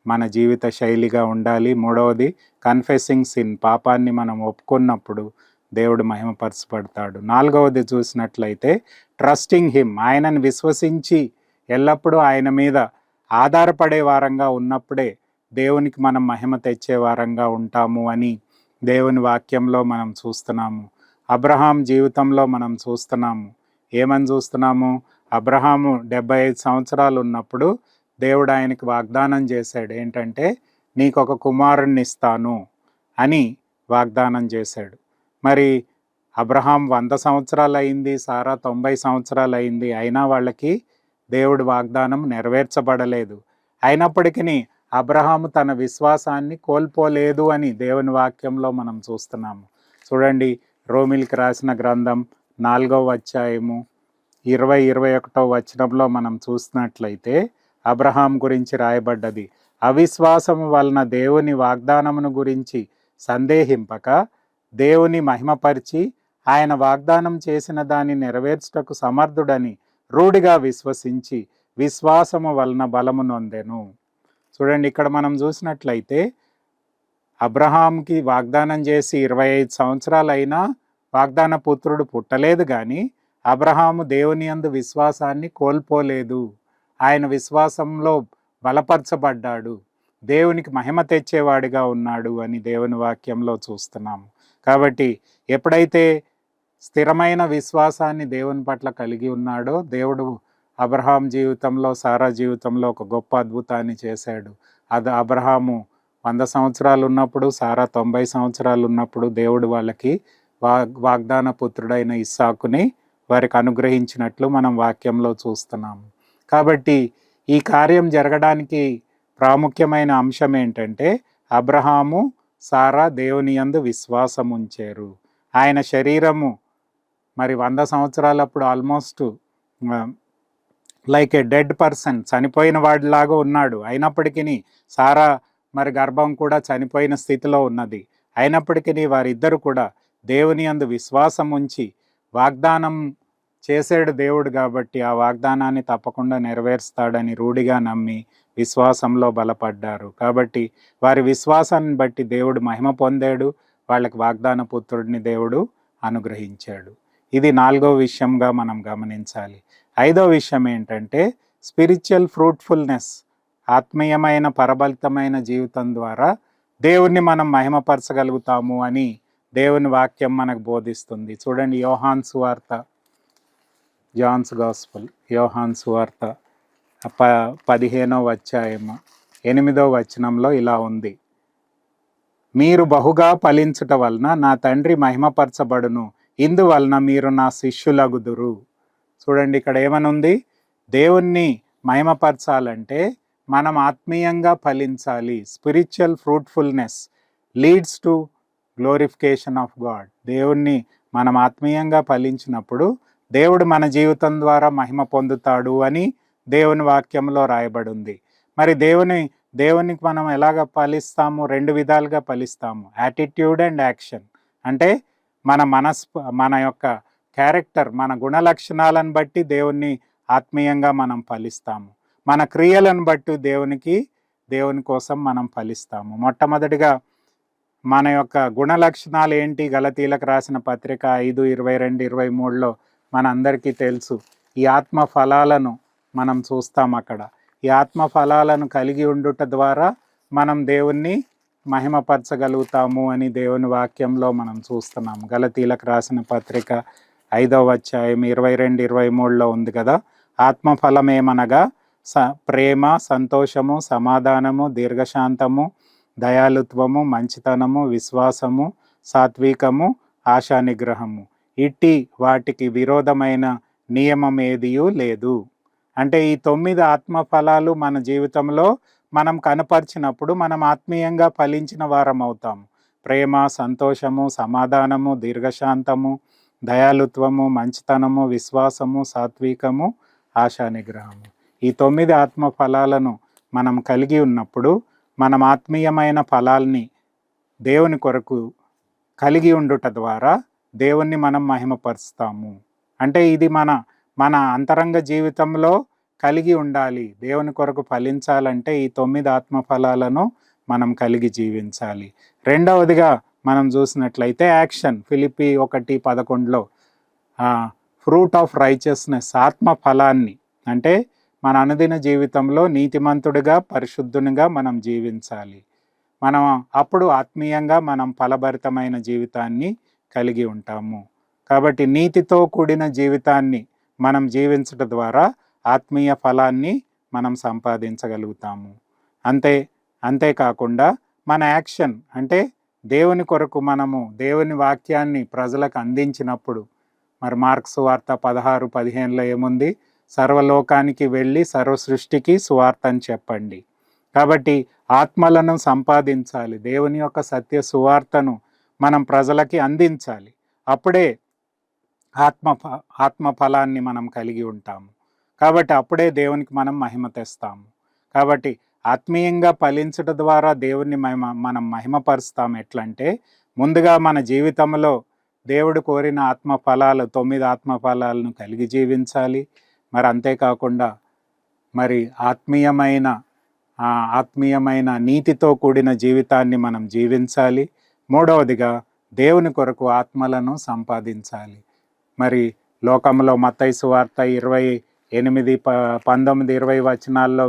మన జీవిత శైలిగా ఉండాలి. మూడవది కన్ఫెసింగ్ సిన్, పాపాన్ని మనం ఒప్పుకున్నప్పుడు దేవుడు మహిమపరచబడతాడు. నాలుగవది చూసినట్లయితే ట్రస్టింగ్ హిమ్, ఆయనను విశ్వసించి ఎల్లప్పుడూ ఆయన మీద ఆధారపడే వారంగా ఉన్నప్పుడే దేవునికి మనం మహిమ తెచ్చే వారంగా ఉంటాము అని దేవుని వాక్యంలో మనం చూస్తున్నాము. అబ్రహాం జీవితంలో మనం చూస్తున్నాము. ఏమని చూస్తున్నాము? అబ్రహాము 75 సంవత్సరాలు ఉన్నప్పుడు దేవుడు ఆయనకి వాగ్దానం చేశాడు. ఏంటంటే, నీకు ఒక కుమారుణ్ణి ఇస్తాను అని వాగ్దానం చేశాడు. మరి అబ్రహాం 100 సంవత్సరాలు అయింది, సారా 90 సంవత్సరాలు అయింది, అయినా వాళ్ళకి దేవుడి వాగ్దానం నెరవేర్చబడలేదు. అయినప్పటికీ అబ్రహాము తన విశ్వాసాన్ని కోల్పోలేదు అని దేవుని వాక్యంలో మనం చూస్తున్నాము. చూడండి, రోమిలికి రాసిన గ్రంథం 4వ అధ్యాయము 20-21 వచనంలో మనం చూసినట్లయితే అబ్రహాం గురించి రాయబడ్డది. అవిశ్వాసము వలన దేవుని వాగ్దానమును గురించి సందేహింపక దేవుని మహిమపరిచి ఆయన వాగ్దానం చేసిన దాన్ని నెరవేర్చుటకు సమర్థుడని రూఢిగా విశ్వసించి విశ్వాసము వలన బలము నొందెను. చూడండి, ఇక్కడ మనం చూసినట్లయితే అబ్రహాంకి వాగ్దానం చేసి 25 సంవత్సరాలు అయినా వాగ్దాన పుత్రుడు పుట్టలేదు, కానీ అబ్రహాము దేవుని యందు విశ్వాసాన్ని కోల్పోలేదు. ఆయన విశ్వాసంలో బలపరచబడ్డాడు, దేవునికి మహిమ తెచ్చేవాడిగా ఉన్నాడు అని దేవుని వాక్యంలో చూస్తున్నాము. కాబట్టి ఎప్పుడైతే స్థిరమైన విశ్వాసాన్ని దేవుని పట్ల కలిగి ఉన్నాడో, దేవుడు అబ్రహాం జీవితంలో, సారా జీవితంలో ఒక గొప్ప అద్భుతాన్ని చేశాడు. అది అబ్రహాము 100 సంవత్సరాలు ఉన్నప్పుడు, సారా 90 సంవత్సరాలు ఉన్నప్పుడు దేవుడు వాళ్ళకి వాగ్దాన పుత్రుడైన ఇస్సాకుని వారికి అనుగ్రహించినట్లు మనం వాక్యంలో చూస్తున్నాము. కాబట్టి ఈ కార్యం జరగడానికి ప్రాముఖ్యమైన అంశం ఏంటంటే, అబ్రహాము సారా దేవుని యందు విశ్వాసం ఉంచారు. ఆయన శరీరము మరి 100 సంవత్సరాలప్పుడు almost like a dead person, చనిపోయిన వాడిలాగా ఉన్నాడు. అయినప్పటికీ సారా మరి గర్భం కూడా చనిపోయిన స్థితిలో ఉన్నది. అయినప్పటికీ వారిద్దరు కూడా దేవుని యందు విశ్వాసం ఉంచి వాగ్దానం చేసాడు దేవుడు కాబట్టి ఆ వాగ్దానాన్ని తప్పకుండా నెరవేరుస్తాడని రూఢిగా నమ్మి విశ్వాసంలో బలపడ్డారు. కాబట్టి వారి విశ్వాసాన్ని బట్టి దేవుడు మహిమ పొందాడు, వాళ్ళకి వాగ్దాన పుత్రుడిని దేవుడు అనుగ్రహించాడు. ఇది 4వ విషయంగా మనం గమనించాలి. 5వ విషయం ఏంటంటే స్పిరిచువల్ ఫ్రూట్ఫుల్నెస్. ఆత్మీయమైన పరబలితమైన జీవితం ద్వారా దేవుణ్ణి మనం మహిమపరచగలుగుతాము అని దేవుని వాక్యం మనకు బోధిస్తుంది. చూడండి, జాన్స్ గాస్పల్, యోహాన్ సువార్త 15వ అధ్యాయము 8వ వచనంలో ఇలా ఉంది: మీరు బహుగా ఫలించుట వలన నా తండ్రి మహిమపరచబడును, ఇందువలన మీరు నా శిష్యులగుదురు. చూడండి, ఇక్కడ ఏమనుంది? దేవుణ్ణి మహిమపరచాలంటే మనం ఆత్మీయంగా ఫలించాలి. Spiritual fruitfulness leads to glorification of God. దేవుణ్ణి మనం ఆత్మీయంగా ఫలించినప్పుడు దేవుడు మన జీవితం ద్వారా మహిమ పొందుతాడు అని దేవుని వాక్యంలో రాయబడి ఉంది. మరి దేవునికి మనం ఎలాగ ఫలిస్తాము? 2 విధాలుగా ఫలిస్తాము. Attitude and action. అంటే మన యొక్క క్యారెక్టర్, మన గుణ లక్షణాలను బట్టి దేవుణ్ణి ఆత్మీయంగా మనం ఫలిస్తాము. మన క్రియలను బట్టి దేవుని కోసం మనం ఫలిస్తాము. మొట్టమొదటిగా మన యొక్క గుణ లక్షణాలు ఏంటి? గలతీలకు రాసిన పత్రిక 5:22-23లో మన అందరికీ తెలుసు. ఈ ఆత్మ ఫలాలను మనం చూస్తాం అక్కడ. ఈ ఆత్మ ఫలాలను కలిగి ఉండుట ద్వారా మనం దేవుణ్ణి మహిమపరచగలుగుతాము అని దేవుని వాక్యంలో మనం చూస్తున్నాము. గలతీలకు రాసిన పత్రిక 5వ అధ్యాయం 22-23లో ఉంది కదా. ఆత్మఫలమేమనగా ప్రేమ, సంతోషము, సమాధానము, దీర్ఘశాంతము, దయాళుత్వము, మంచితనము, విశ్వాసము, సాత్వికము, ఆశా నిగ్రహము. ఇట్టి వాటికి విరోధమైన నియమం ఏదియూ లేదు. అంటే ఈ 9 ఆత్మఫలాలు మన జీవితంలో మనం కనపరిచినప్పుడు మనం ఆత్మీయంగా ఫలించిన వారం అవుతాము. ప్రేమ, సంతోషము, సమాధానము, దీర్ఘశాంతము, దయాళుత్వము, మంచితనము, విశ్వాసము, సాత్వికము, ఆశా నిగ్రహము. ఈ 9 ఆత్మఫలాలను మనం కలిగి ఉన్నప్పుడు మనం ఆత్మీయమైన ఫలాల్ని దేవుని కొరకు కలిగి ఉండుట ద్వారా దేవుణ్ణి మనం మహిమపరుస్తాము. అంటే ఇది మన అంతరంగ జీవితంలో కలిగి ఉండాలి. దేవుని కొరకు ఫలించాలంటే ఈ 9 ఆత్మఫలాలను మనం కలిగి జీవించాలి. రెండవదిగా మనం చూసినట్లయితే యాక్షన్. ఫిలిప్పీ 1:11లో ఫ్రూట్ ఆఫ్ రైచియస్నెస్, ఆత్మ ఫలాన్ని, అంటే మన అనుదిన జీవితంలో నీతిమంతుడిగా, పరిశుద్ధునిగా మనం జీవించాలి. మనం అప్పుడు ఆత్మీయంగా మనం ఫలభరితమైన జీవితాన్ని కలిగి ఉంటాము. కాబట్టి నీతితో కూడిన జీవితాన్ని మనం జీవించడం ద్వారా ఆత్మీయ ఫలాన్ని మనం సంపాదించగలుగుతాము. అంతేకాకుండా మన యాక్షన్, అంటే దేవుని కొరకు మనము దేవుని వాక్యాన్ని ప్రజలకు అందించినప్పుడు, మరి మార్కు సువార్త 16:15లో ఏముంది? సర్వలోకానికి వెళ్ళి సర్వ సృష్టికి సువార్త అని చెప్పండి. కాబట్టి ఆత్మలను సంపాదించాలి. దేవుని యొక్క సత్య సువార్తను మనం ప్రజలకి అందించాలి. అప్పుడే ఆత్మ ఫలాన్ని మనం కలిగి ఉంటాము. కాబట్టి అప్పుడే దేవునికి మనం మహిమ తెస్తాము. కాబట్టి ఆత్మీయంగా ఫలించడం ద్వారా దేవుణ్ణి మనం మహిమపరుస్తాం. ఎట్లంటే, ముందుగా మన జీవితంలో దేవుడు కోరిన ఆత్మ ఫలాలు 9 ఆత్మ ఫలాలను కలిగి జీవించాలి. మరి అంతేకాకుండా మరి ఆత్మీయమైన నీతితో కూడిన జీవితాన్ని మనం జీవించాలి. మూడవదిగా దేవుని కొరకు ఆత్మలను సంపాదించాలి. మరి లోకంలో మత్తయి సువార్త 28, 19, 20 వచనాల్లో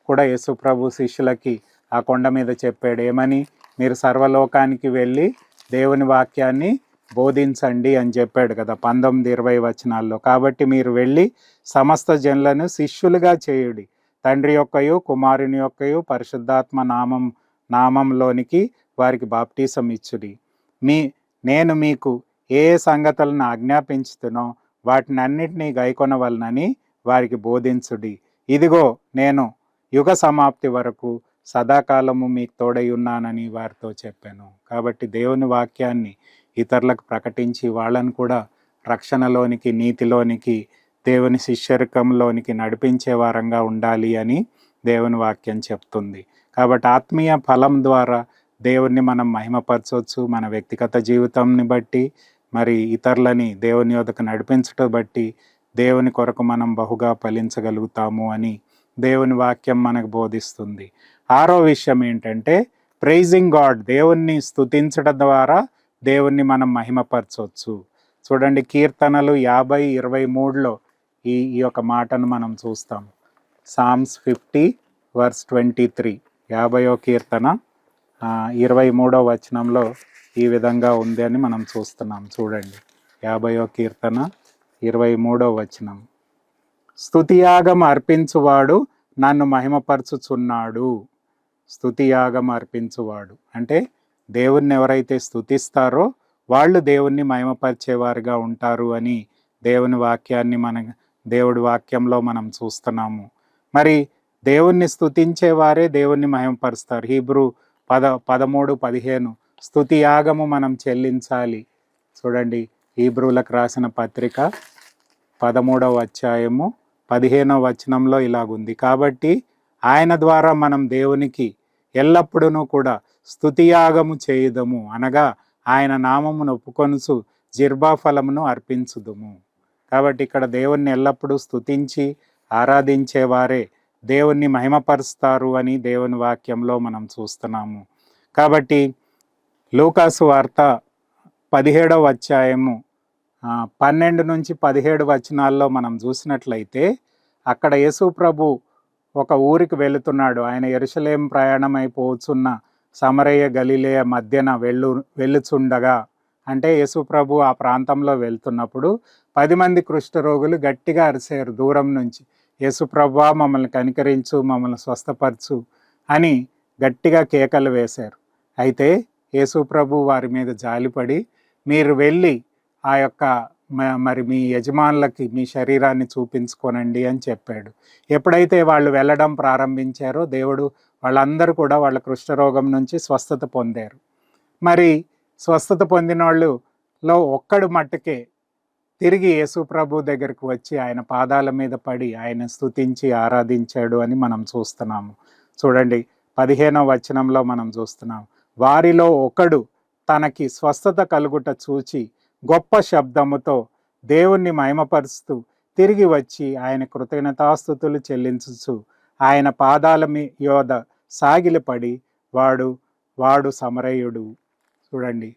కూడా యేసు ప్రభు శిష్యులకి ఆ కొండ మీద చెప్పాడు. ఏమని? మీరు సర్వలోకానికి వెళ్ళి దేవుని వాక్యాన్ని బోధించండి అని చెప్పాడు కదా 19, 20 వచనాల్లో. కాబట్టి మీరు వెళ్ళి సమస్త జనులను శిష్యులుగా చేయుడి, తండ్రి యొక్కయు కుమారుని యొక్కయు పరిశుద్ధాత్మ నామంలోనికి వారికి బాప్టిసం ఇచ్చుడి. నేను మీకు ఏ సంగతులను ఆజ్ఞాపించుతునో వాటినన్నిటినీ గైకొనవలనని వారికి బోధించుడి. ఇదిగో నేను యుగ సమాప్తి వరకు సదాకాలము మీకు తోడై ఉన్నానని వారితో చెప్పాను. కాబట్టి దేవుని వాక్యాన్ని ఇతరులకు ప్రకటించి వాళ్ళను కూడా రక్షణలోనికి, నీతిలోనికి, దేవుని శిష్యరికంలోనికి నడిపించే వారంగా ఉండాలి అని దేవుని వాక్యం చెప్తుంది. కాబట్టి ఆత్మీయ ఫలం ద్వారా దేవుణ్ణి మనం మహిమపరచవచ్చు. మన వ్యక్తిగత జీవితాన్ని బట్టి, మరి ఇతరులని దేవుని యొద్దకు నడిపించడం బట్టి దేవుని కొరకు మనం బహుగా ఫలించగలుగుతాము అని దేవుని వాక్యం మనకు బోధిస్తుంది. ఆరో విషయం ఏంటంటే, ప్రైజింగ్ గాడ్, దేవుణ్ణి స్తుతించడం ద్వారా దేవుణ్ణి మనం మహిమపరచవచ్చు. చూడండి, కీర్తనలు 50:23లో ఈ యొక్క మాటను మనం చూస్తాం. సామ్స్ 50:23, 50వ కీర్తన 23వ వచనంలో ఈ విధంగా ఉంది అని మనం చూస్తున్నాం. చూడండి, 50వ కీర్తన 23వ వచనం. స్తుతియాగం అర్పించువాడు నన్ను మహిమపరచుచున్నాడు. స్తుతియాగం అర్పించువాడు అంటే దేవుణ్ణి ఎవరైతే స్తుతిస్తారో వాళ్ళు దేవుణ్ణి మహిమపరిచేవారుగా ఉంటారు అని దేవుని వాక్యాన్ని దేవుడి వాక్యంలో మనం చూస్తున్నాము. మరి దేవుణ్ణి స్తుతించేవారే దేవుణ్ణి మహిమపరుస్తారు. హీబ్రూ 13:15 స్తుతియాగము మనం చెల్లించాలి. చూడండి, హీబ్రూలకు రాసిన పత్రిక 13వ అధ్యాయము 15వ వచనంలో ఇలాగుంది. కాబట్టి ఆయన ద్వారా మనం దేవునికి ఎల్లప్పుడూ కూడా స్తుతియాగము చేయుదము, అనగా ఆయన నామమును ఒప్పుకొనుచు జిర్బాఫలమును అర్పించుదుము. కాబట్టి ఇక్కడ దేవుణ్ణి ఎల్లప్పుడూ స్తుతించి ఆరాధించేవారే దేవుణ్ణి మహిమపరుస్తారు అని దేవుని వాక్యంలో మనం చూస్తున్నాము. కాబట్టి లూకాసు వార్త 17వ అధ్యాయము 12 నుంచి 17 వచనాల్లో మనం చూసినట్లయితే, అక్కడ యేసు ప్రభు ఒక ఊరికి వెళుతున్నాడు. ఆయన యెరూషలేము ప్రయాణమైపోతున్న సమరయ గలిలయ మధ్యన వెళ్ళుచుండగా, అంటే యేసు ప్రభు ఆ ప్రాంతంలో వెళ్తున్నప్పుడు 10 మంది కుష్ఠరోగులు గట్టిగా అరిశారు దూరం నుంచి, యేసు ప్రభువా మమ్మల్ని కనికరించు, మమ్మల్ని స్వస్థపరచు అని గట్టిగా కేకలు వేశారు. అయితే యేసు ప్రభు వారి మీద జాలిపడి, మీరు వెళ్ళి ఆ యొక్క మరి మీ యజమానులకి మీ శరీరాన్ని చూపించుకోనండి అని చెప్పాడు. ఎప్పుడైతే వాళ్ళు వెళ్ళడం ప్రారంభించారో వాళ్ళందరూ కూడా వాళ్ళ కుష్ఠరోగం నుంచి స్వస్థత పొందారు. మరి స్వస్థత పొందిన వాళ్ళలో ఒక్కడు మట్టుకే తిరిగి యేసు ప్రభు దగ్గరికి వచ్చి ఆయన పాదాల మీద పడి ఆయన స్తుతించి ఆరాధించాడు అని మనం చూస్తున్నాము. చూడండి, 15వ వచనంలో మనం చూస్తున్నాం. వారిలో ఒకడు తనకి స్వస్థత కలుగుట చూచి గొప్ప శబ్దముతో దేవుణ్ణి మహిమపరుస్తూ తిరిగి వచ్చి ఆయన కృతజ్ఞతాస్తుతులు చెల్లించుచు ఆయన పాదాల యోద సాగిలపడి వాడు సమరయుడు. చూడండి,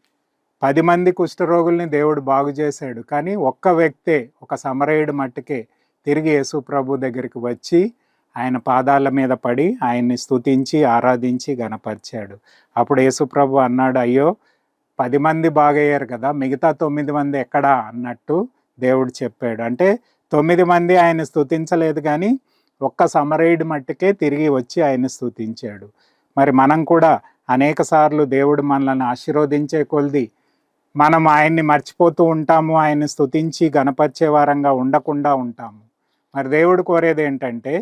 10 మంది కుష్ఠరోగుల్ని దేవుడు బాగు చేశాడు, కానీ ఒక్క వ్యక్తే, ఒక సమరయుడు మట్టుకే తిరిగి యేసు ప్రభు దగ్గరికి వచ్చి ఆయన పాదాల మీద పడి ఆయన్ని స్తుతించి ఆరాధించి గణపరిచాడు. అప్పుడు యేసు ప్రభు అన్నాడు, అయ్యో 10 మంది బాగయ్యారు కదా, మిగతా 9 మంది ఎక్కడా అన్నట్టు దేవుడు చెప్పాడు. అంటే 9 మంది ఆయన స్తుతించలేదు, కానీ ఒక్క సమరయుడి మట్టుకే తిరిగి వచ్చి ఆయన స్తుతించాడు. మరి మనం కూడా అనేక సార్లు దేవుడు మనల్ని ఆశీర్వదించే కొలది మనం ఆయన్ని మర్చిపోతూ ఉంటాము, ఆయన్ని స్తుతించి గణపరిచే వారంగా ఉండకుండా ఉంటాము. మరి దేవుడు కోరేది ఏంటంటే,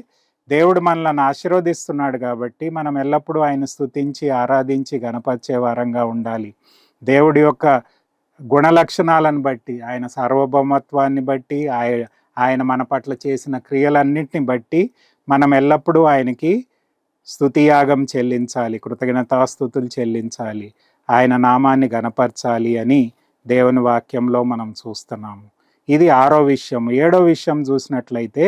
దేవుడు మనల్ని ఆశీర్వదిస్తున్నాడు కాబట్టి మనం ఎల్లప్పుడూ ఆయన స్తుతించి ఆరాధించి గణపరిచే వారంగా ఉండాలి. దేవుడి యొక్క గుణలక్షణాలను బట్టి, ఆయన సార్వభౌమత్వాన్ని బట్టి, ఆయన మన పట్ల చేసిన క్రియలన్నిటిని బట్టి మనం ఎల్లప్పుడూ ఆయనకి స్తుతియాగం చెల్లించాలి, కృతజ్ఞతాస్తుతులు చెల్లించాలి, ఆయన నామాన్ని గణపరచాలి అని దేవుని వాక్యంలో మనం చూస్తున్నాము. ఇది 6వ విషయం. 7వ విషయం చూసినట్లయితే,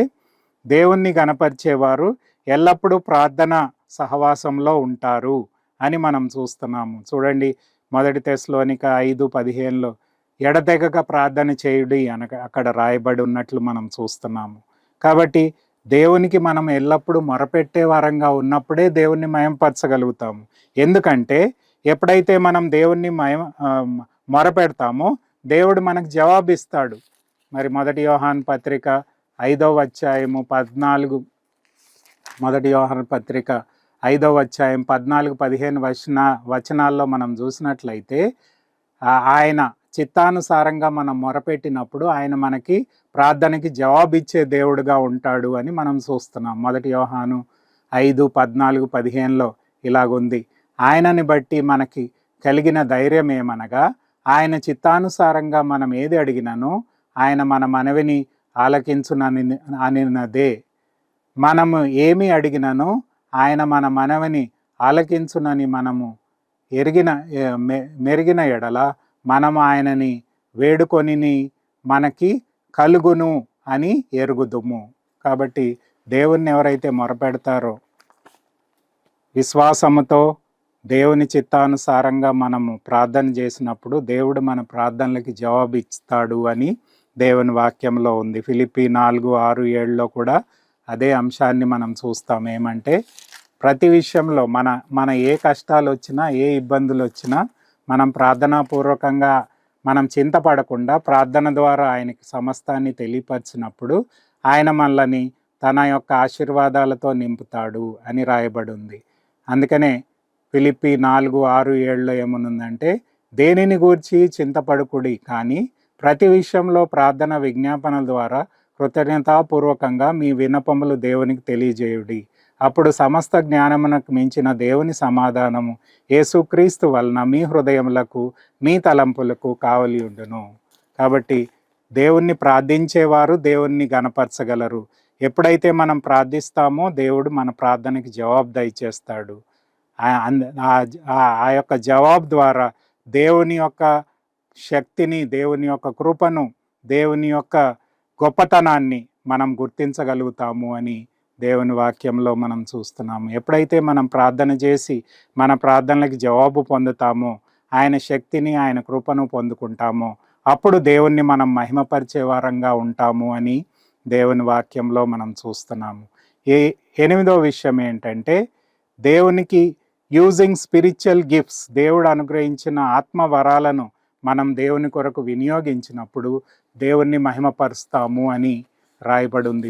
దేవుణ్ణి గణపరిచేవారు ఎల్లప్పుడూ ప్రార్థన సహవాసంలో ఉంటారు అని మనం చూస్తున్నాము. చూడండి, 1 తెస్సలోనిక 5:15లో ఎడతెగక ప్రార్థన చేయుడి అనక అక్కడ రాయబడి ఉన్నట్లు మనం చూస్తున్నాము. కాబట్టి దేవునికి మనం ఎల్లప్పుడూ మొరపెట్టే వారంగా ఉన్నప్పుడే దేవుణ్ణి మహిమపరచగలుగుతాము. ఎందుకంటే ఎప్పుడైతే మనం దేవుణ్ణి మొరపెడతామో దేవుడు మనకు జవాబిస్తాడు. మరి 1 యోహాను పత్రిక 5వ అధ్యాయము 14 1 యోహాను పత్రిక 5వ అధ్యాయం 14-15 వచనాల్లో మనం చూసినట్లయితే, ఆయన చిత్తానుసారంగా మనం మొరపెట్టినప్పుడు ఆయన మనకి ప్రార్థనకి జవాబిచ్చే దేవుడుగా ఉంటాడు అని మనం చూస్తున్నాం. 1 యోహాను 5:14-15లో ఇలాగుంది, ఆయనని బట్టి మనకి కలిగిన ధైర్యం ఏమనగా, ఆయన చిత్తానుసారంగా మనం ఏది అడిగినానో ఆయన మన మనవిని ఆలకించుననిదే. మనము ఏమి అడిగినానో ఆయన మన మనవిని ఆలకించునని మనము మెరిగిన ఎడల మనము ఆయనని వేడుకొనిని మనకి కలుగును అని ఎరుగుదుము. కాబట్టి దేవుణ్ణి ఎవరైతే మొరపెడతారో విశ్వాసముతో దేవుని చిత్తానుసారంగా మనము ప్రార్థన చేసినప్పుడు దేవుడు మన ప్రార్థనలకి జవాబిస్తాడు అని దేవుని వాక్యంలో ఉంది. ఫిలిప్పీ 4:6-7లో కూడా అదే అంశాన్ని మనం చూస్తాం. ఏమంటే, ప్రతి విషయంలో మన ఏ కష్టాలు వచ్చినా, ఏ ఇబ్బందులు వచ్చినా మనం ప్రార్థనాపూర్వకంగా మనం చింతపడకుండా ప్రార్థన ద్వారా ఆయనకి సమస్తాన్ని తెలియపరిచినప్పుడు ఆయన మనల్ని తన యొక్క ఆశీర్వాదాలతో నింపుతాడు అని రాయబడి ఉంది. అందుకనే ఫిలిప్పీ 4:6-7లో ఏమనుందంటే, దేనిని గూర్చి చింతపడుకుడి, కానీ ప్రతి విషయంలో ప్రార్థన విజ్ఞాపనల ద్వారా కృతజ్ఞతాపూర్వకంగా మీ విన్నపములు దేవునికి తెలియజేయుడి. అప్పుడు సమస్త జ్ఞానమునకు మించిన దేవుని సమాధానము యేసుక్రీస్తు వలన మీ హృదయములకు మీ తలంపులకు కావలి ఉండును. కాబట్టి దేవుణ్ణి ప్రార్థించేవారు దేవుణ్ణి గణపరచగలరు. ఎప్పుడైతే మనం ప్రార్థిస్తామో దేవుడు మన ప్రార్థనకి జవాబు దయచేస్తాడు. ఆ యొక్క జవాబు ద్వారా దేవుని యొక్క శక్తిని, దేవుని యొక్క కృపను, దేవుని యొక్క గొప్పతనాన్ని మనం గుర్తించగలుగుతాము అని దేవుని వాక్యంలో మనం చూస్తున్నాము. ఎప్పుడైతే మనం ప్రార్థన చేసి మన ప్రార్థనలకి జవాబు పొందుతామో, ఆయన శక్తిని, ఆయన కృపను పొందుకుంటామో, అప్పుడు దేవుణ్ణి మనం మహిమపరిచే వారంగా ఉంటాము అని దేవుని వాక్యంలో మనం చూస్తున్నాము. 8వ విషయం ఏంటంటే, దేవునికి యూజింగ్ స్పిరిచువల్ గిఫ్ట్స్, దేవుడు అనుగ్రహించిన ఆత్మ వరాలను మనం దేవుని కొరకు వినియోగించినప్పుడు దేవుణ్ణి మహిమపరుస్తాము అని రాయబడి ఉంది.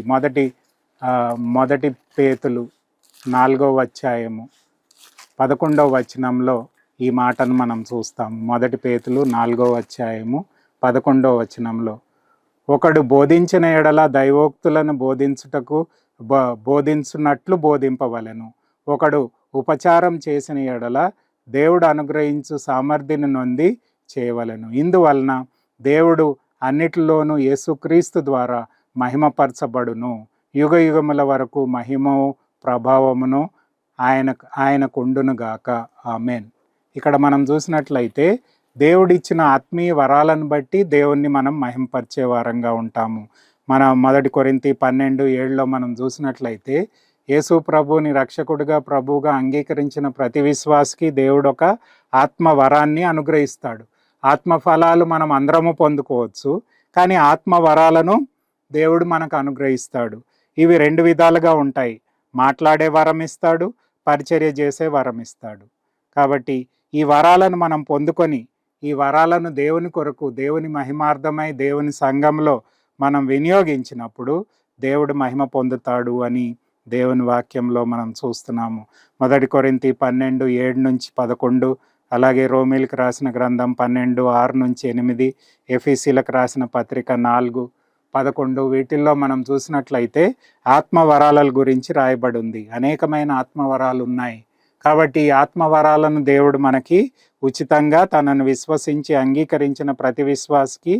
మొదటి పేతులు 4వ అధ్యాయము 11వ వచనంలో ఈ మాటను మనం చూస్తాం. 1 పేతులు 4వ అధ్యాయము 11వ వచనంలో, ఒకడు బోధించిన ఎడల దైవోక్తులను బోధించున్నట్లు బోధింపవలెను. ఒకడు ఉపచారం చేసిన ఎడల దేవుడు అనుగ్రహించు సామర్థ్యాన్ని నొంది చేయవలెను. ఇందువలన దేవుడు అన్నిటిలోనూ యేసుక్రీస్తు ద్వారా మహిమపరచబడును. యుగ యుగముల వరకు మహిమవు ప్రభావమును ఆయనకుండును గాక. ఆమెన్. ఇక్కడ మనం చూసినట్లయితే దేవుడిచ్చిన ఆత్మీయ వరాలను బట్టి దేవుణ్ణి మనం మహిమపరిచే వారంగా ఉంటాము. మన 1 కొరింథీ 12:7లో మనం చూసినట్లయితే, యేసు ప్రభువుని రక్షకుడిగా ప్రభువుగా అంగీకరించిన ప్రతి విశ్వాసికి దేవుడు ఒక ఆత్మ వరాన్ని అనుగ్రహిస్తాడు. ఆత్మ ఫలాలు మనం అందరము పొందుకోవచ్చు, కానీ ఆత్మ వరాలను దేవుడు మనకు అనుగ్రహిస్తాడు. ఇవి 2 విధాలుగా ఉంటాయి. మాట్లాడే వరం ఇస్తాడు, పరిచర్య చేసే వరం ఇస్తాడు. కాబట్టి ఈ వరాలను మనం పొందుకొని, ఈ వరాలను దేవుని కొరకు, దేవుని మహిమార్థమై దేవుని సంఘంలో మనం వినియోగించినప్పుడు దేవుడు మహిమ పొందుతాడు అని దేవుని వాక్యంలో మనం చూస్తున్నాము. 1 కొరింథీ 12:7-11, అలాగే రోమీలకు రాసిన గ్రంథం 12:6-8, ఎఫెసీలకు రాసిన పత్రిక 4:11 వీటిల్లో మనం చూసినట్లయితే ఆత్మవరాల గురించి రాయబడి ఉంది. అనేకమైన ఆత్మవరాలు ఉన్నాయి. కాబట్టి ఈ ఆత్మవరాలను దేవుడు మనకి ఉచితంగా తనను విశ్వసించి అంగీకరించిన ప్రతి విశ్వాసికి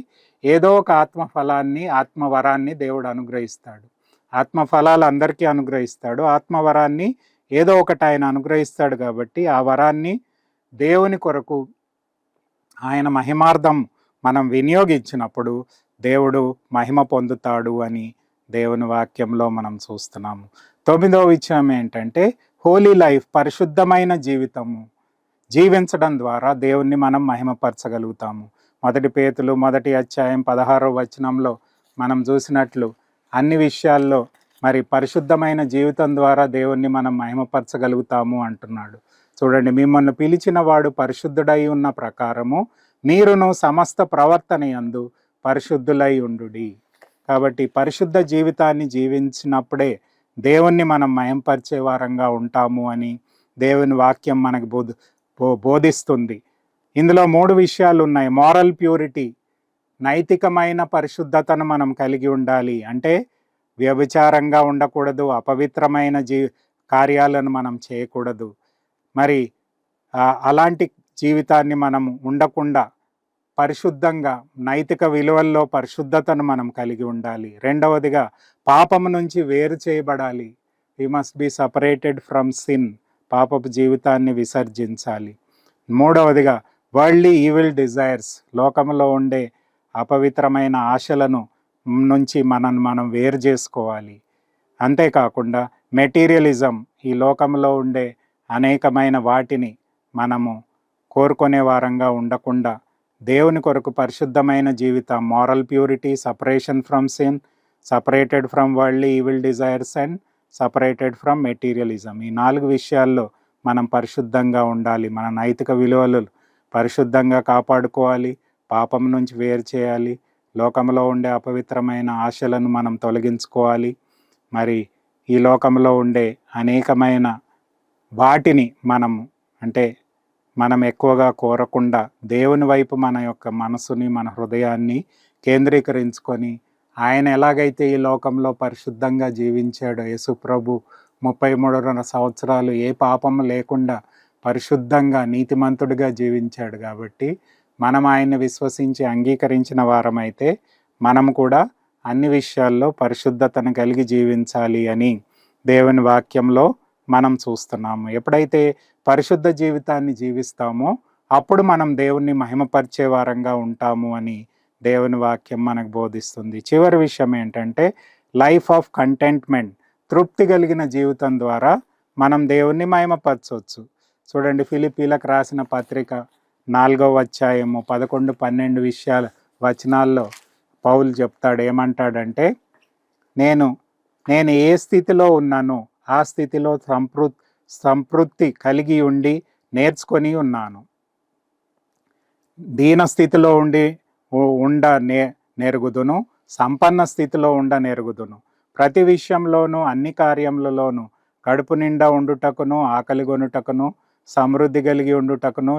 ఏదో ఒక ఆత్మఫలాన్ని, ఆత్మవరాన్ని దేవుడు అనుగ్రహిస్తాడు. ఆత్మఫలాలు అందరికీ అనుగ్రహిస్తాడు. ఆత్మవరాన్ని ఏదో ఒకటి ఆయన అనుగ్రహిస్తాడు. కాబట్టి ఆ వరాన్ని దేవుని కొరకు ఆయన మహిమార్థం మనం వినియోగించినప్పుడు దేవుడు మహిమ పొందుతాడు అని దేవుని వాక్యంలో మనం చూస్తున్నాము. 9వ విషయం ఏంటంటే హోలీ లైఫ్, పరిశుద్ధమైన జీవితము జీవించడం ద్వారా దేవుణ్ణి మనం మహిమపరచగలుగుతాము. 1 పేతురు 1:16 మనం చూసినట్లు అన్ని విషయాల్లో మరి పరిశుద్ధమైన జీవితం ద్వారా దేవుణ్ణి మనం మహిమపరచగలుగుతాము అంటున్నాడు. చూడండి, మిమ్మల్ని పిలిచిన వాడు పరిశుద్ధుడై ఉన్న ప్రకారము మీరును సమస్త ప్రవర్తన యందు పరిశుద్ధులై ఉండుడి. కాబట్టి పరిశుద్ధ జీవితాన్ని జీవించినప్పుడే దేవుణ్ణి మనం మహింపరిచే వారంగా ఉంటాము అని దేవుని వాక్యం మనకు బోధిస్తుంది. ఇందులో 3 విషయాలు ఉన్నాయి. మోరల్ ప్యూరిటీ, నైతికమైన పరిశుద్ధతను మనం కలిగి ఉండాలి. అంటే వ్యభిచారంగా ఉండకూడదు, అపవిత్రమైన కార్యాలను మనం చేయకూడదు. మరి అలాంటి జీవితాన్ని మనం ఉండకుండా పరిశుద్ధంగా నైతిక విలువల్లో పరిశుద్ధతను మనం కలిగి ఉండాలి. రెండవదిగా పాపము నుంచి వేరు చేయబడాలి. We must be separated from sin, పాపపు జీవితాన్ని విసర్జించాలి. మూడవదిగా వరల్డ్లీ ఈవిల్ డిజైర్స్, లోకంలో ఉండే అపవిత్రమైన ఆశలను నుంచి మనం వేరు చేసుకోవాలి. అంతేకాకుండా మెటీరియలిజం, ఈ లోకంలో ఉండే అనేకమైన వాటిని మనము కోరుకునే వారంగా ఉండకుండా దేవుని కొరకు పరిశుద్ధమైన జీవితం, moral purity, separation from sin, separated from worldly evil desires and separated from materialism, ఈ 4 విషయాల్లో మనం పరిశుద్ధంగా ఉండాలి. మన నైతిక విలువలు పరిశుద్ధంగా కాపాడుకోవాలి, పాపం నుంచి వేరు చేయాలి, లోకంలో ఉండే అపవిత్రమైన ఆశలను మనం తొలగించుకోవాలి. మరి ఈ లోకంలో ఉండే అనేకమైన వాటిని మనం ఎక్కువగా కోరకుండా దేవుని వైపు మన యొక్క మనసుని, మన హృదయాన్ని కేంద్రీకరించుకొని ఆయన ఎలాగైతే ఈ లోకంలో పరిశుద్ధంగా జీవించాడో, యేసు ప్రభు 33 సంవత్సరాలు ఏ పాపము లేకుండా పరిశుద్ధంగా నీతిమంతుడిగా జీవించాడు. కాబట్టి మనం ఆయన్ని విశ్వసించి అంగీకరించిన వారమైతే మనం కూడా అన్ని విషయాల్లో పరిశుద్ధతను కలిగి జీవించాలి అని దేవుని వాక్యంలో మనం చూస్తున్నాము. ఎప్పుడైతే పరిశుద్ధ జీవితాన్ని జీవిస్తామో అప్పుడు మనం దేవుణ్ణి మహిమపరిచే వారంగా ఉంటాము అని దేవుని వాక్యం మనకు బోధిస్తుంది. చివరి విషయం ఏంటంటే లైఫ్ ఆఫ్ కంటెంట్మెంట్, తృప్తి కలిగిన జీవితం ద్వారా మనం దేవుణ్ణి మహిమపరచవచ్చు. చూడండి, ఫిలిప్పీలకు రాసిన పత్రిక 4:11-12 వచనాల్లో పౌలు చెప్తాడు. ఏమంటాడంటే, నేను ఏ స్థితిలో ఉన్నానో ఆ స్థితిలో సంతృప్తి కలిగి ఉండి నేర్చుకొని ఉన్నాను. దీన స్థితిలో నెరుగుదును, సంపన్న స్థితిలో నేరుగుదును. ప్రతి విషయంలోనూ అన్ని కార్యములలోనూ కడుపు నిండా ఉండుటకును, ఆకలి గొనుటకును, సమృద్ధి కలిగి ఉండుటకును,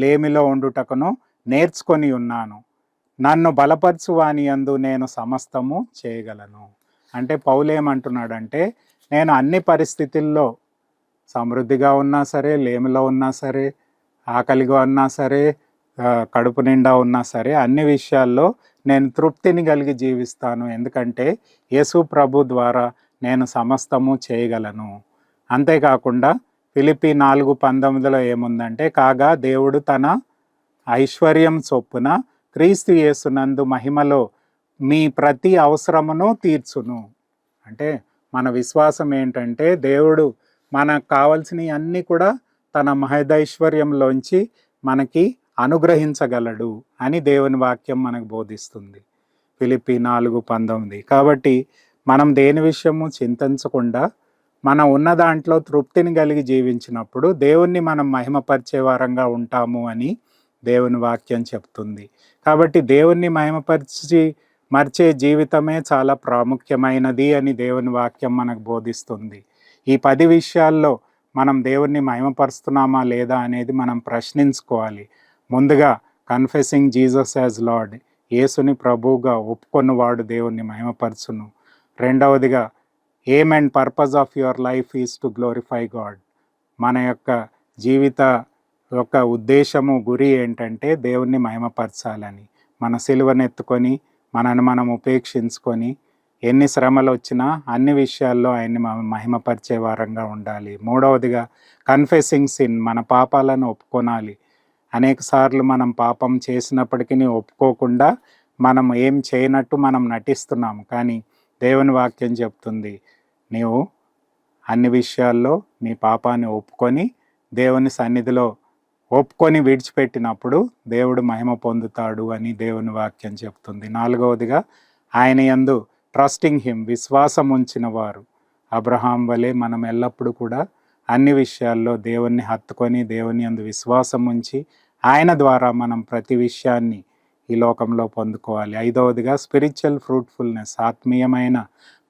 లేమిలో ఉండుటకును నేర్చుకొని ఉన్నాను. నన్ను బలపరచు వాని యందు నేను సమస్తము చేయగలను. అంటే పౌలు ఏమంటున్నాడంటే, నేను అన్ని పరిస్థితుల్లో సమృద్ధిగా ఉన్నా సరే, లేమిలో ఉన్నా సరే, ఆకలిగా ఉన్నా సరే, కడుపు నిండా ఉన్నా సరే, అన్ని విషయాల్లో నేను తృప్తిని కలిగి జీవిస్తాను. ఎందుకంటే యేసు ప్రభు ద్వారా నేను సమస్తము చేయగలను. అంతేకాకుండా ఫిలిప్పీ 4:19 ఏముందంటే, కాగా దేవుడు తన ఐశ్వర్యం చొప్పున క్రీస్తు యేసునందు మహిమలో మీ ప్రతి అవసరమును తీర్చును. అంటే మన విశ్వాసం ఏంటంటే, దేవుడు మనకు కావాల్సినవి అన్నీ కూడా తన మహదైశ్వర్యంలోంచి మనకి అనుగ్రహించగలడు అని దేవుని వాక్యం మనకు బోధిస్తుంది. ఫిలిప్పీ 4:19. కాబట్టి మనం దేని విషయము చింతించకుండా మనం ఉన్న దాంట్లో తృప్తిని కలిగి జీవించినప్పుడు దేవుణ్ణి మనం మహిమపరిచే వారంగా ఉంటాము అని దేవుని వాక్యం చెప్తుంది. కాబట్టి దేవుణ్ణి మహిమపరిచి మర్చే జీవితమే చాలా ప్రాముఖ్యమైనది అని దేవుని వాక్యం మనకు బోధిస్తుంది. ఈ 10 విషయాల్లో మనం దేవుణ్ణి మహిమపరుస్తున్నామా లేదా అనేది మనం ప్రశ్నించుకోవాలి. ముందుగా కన్ఫెసింగ్ జీసస్ యాజ్ లార్డ్, యేసుని ప్రభువుగా ఒప్పుకొన్నవాడు దేవుణ్ణి మహిమపరచును. రెండవదిగా aim and purpose of your life is to glorify God. మన యొక్క జీవిత యొక్క ఉద్దేశము, గురి ఏంటంటే దేవుణ్ణి మహిమపరచాలని. మన సిలువనెత్తుకొని మనను మనం ఉపేక్షించుకొని ఎన్ని శ్రమలు వచ్చినా అన్ని విషయాల్లో ఆయన్ని మహిమపరిచే వారంగా ఉండాలి. మూడవదిగా కన్ఫెసింగ్ సిన్, మన పాపాలను ఒప్పుకొనాలి. అనేక సార్లు మనం పాపం చేసినప్పటికీ ఒప్పుకోకుండా మనం ఏం చేయనట్టు మనం నటిస్తున్నాము. కానీ దేవుని వాక్యం చెప్తుంది, నీవు అన్ని విషయాల్లో నీ పాపాన్ని ఒప్పుకొని దేవుని సన్నిధిలో ఒప్పుకొని విడిచిపెట్టినప్పుడు దేవుడు మహిమ పొందుతాడు అని దేవుని వాక్యం చెప్తుంది. నాలుగవదిగా ఆయన యందు ట్రస్టింగ్ హిమ్, విశ్వాసం ఉంచిన వారు. అబ్రహాం వలె మనం ఎల్లప్పుడూ కూడా అన్ని విషయాల్లో దేవుణ్ణి హత్తుకొని దేవుని యందు విశ్వాసం ఉంచి ఆయన ద్వారా మనం ప్రతి విషయాన్ని ఈ లోకంలో పొందుకోవాలి. ఐదవదిగా స్పిరిచువల్ ఫ్రూట్ఫుల్నెస్, ఆత్మీయమైన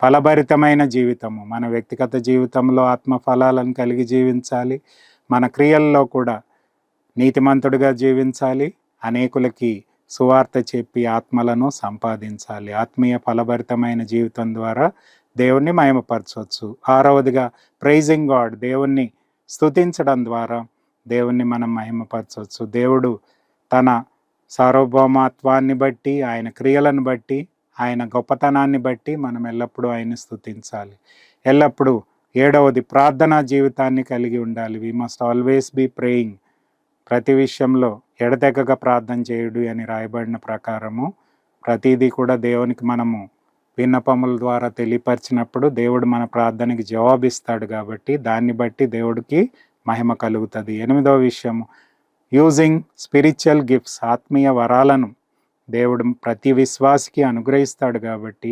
ఫలభరితమైన జీవితము. మన వ్యక్తిగత జీవితంలో ఆత్మ ఫలాలను కలిగి జీవించాలి. మన క్రియల్లో కూడా నీతిమంతుడిగా జీవించాలి. అనేకులకి సువార్త చెప్పి ఆత్మలను సంపాదించాలి. ఆత్మీయ ఫలభరితమైన జీవితం ద్వారా దేవుణ్ణి మహిమపరచవచ్చు. ఆరవదిగా ప్రైజింగ్ గాడ్, దేవుణ్ణి స్తుతించడం ద్వారా దేవుణ్ణి మనం మహిమపరచవచ్చు. దేవుడు తన సార్వభౌమత్వాన్ని బట్టి, ఆయన క్రియలను బట్టి, ఆయన గొప్పతనాన్ని బట్టి మనం ఎల్లప్పుడూ ఆయన్ని స్తుతించాలి. ఎల్లప్పుడూ ఏడవది ప్రార్థనా జీవితాన్ని కలిగి ఉండాలి. We must always be praying. ప్రతి విషయంలో ఎడతెగక ప్రార్థన చేయుడు అని రాయబడిన ప్రకారము ప్రతిదీ కూడా దేవునికి మనము విన్నపముల ద్వారా తెలియపరిచినప్పుడు దేవుడు మన ప్రార్థనకి జవాబిస్తాడు. కాబట్టి దాన్ని బట్టి దేవుడికి మహిమ కలుగుతుంది. ఎనిమిదవ విషయము యూజింగ్ స్పిరిచువల్ గిఫ్ట్స్, ఆత్మీయ వరాలను దేవుడు ప్రతి విశ్వాసికి అనుగ్రహిస్తాడు. కాబట్టి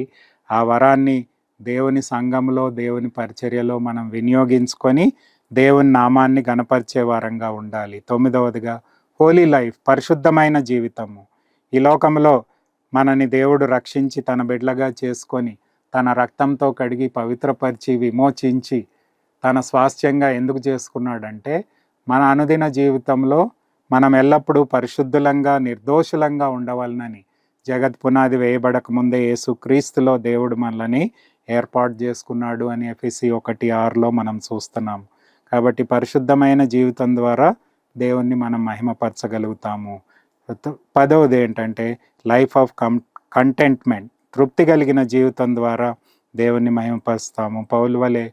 ఆ వరాన్ని దేవుని సంఘంలో, దేవుని పరిచర్యలో మనం వినియోగించుకొని దేవుని నామాన్ని గణపరిచే వారంగా ఉండాలి. తొమ్మిదవదిగా హోలీ లైఫ్, పరిశుద్ధమైన జీవితము. ఈ లోకంలో మనని దేవుడు రక్షించి తన బిడ్డలుగా చేసుకొని తన రక్తంతో కడిగి పవిత్రపరిచి విమోచించి తన స్వాస్థ్యంగా ఎందుకు చేసుకున్నాడంటే మన అనుదిన జీవితంలో మనం ఎల్లప్పుడూ పరిశుద్ధులంగా నిర్దోషులంగా ఉండవాలనని. జగత్ పునాది వేయబడక ముందే యేసుక్రీస్తులో దేవుడు మనల్ని ఏర్పాటు చేసుకున్నాడు అని ఎఫెసీ 1:6లో మనం చూస్తున్నాము. కాబట్టి పరిశుద్ధమైన జీవితం ద్వారా దేవుణ్ణి మనం మహిమపరచగలుగుతాము. 10వది ఏంటంటే లైఫ్ ఆఫ్ కంటెంట్మెంట్, తృప్తి కలిగిన జీవితం ద్వారా దేవుణ్ణి మహిమపరుస్తాము. పౌలు వలె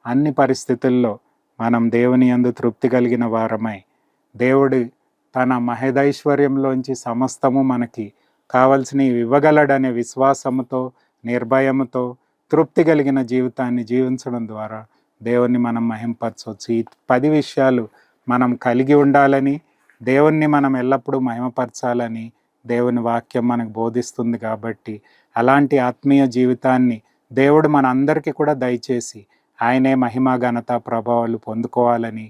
అన్ని పరిస్థితుల్లో మనం దేవుని యందు తృప్తి కలిగిన వారమై దేవుడు తన మహదైశ్వర్యంలోంచి సమస్తము మనకి కావలసినవి ఇవ్వగలడనే విశ్వాసముతో, నిర్భయముతో తృప్తి కలిగిన జీవితాన్ని జీవించడం ద్వారా దేవుణ్ణి మనం మహిమపరచవచ్చు. ఈ 10 విషయాలు మనం కలిగి ఉండాలని, దేవుణ్ణి మనం ఎల్లప్పుడూ మహిమపరచాలని దేవుని వాక్యం మనకు బోధిస్తుంది. కాబట్టి అలాంటి ఆత్మీయ జీవితాన్ని దేవుడు మన అందరికీ కూడా దయచేసి ఆయనే మహిమ, ఘనత, ప్రభావాలు పొందుకోవాలని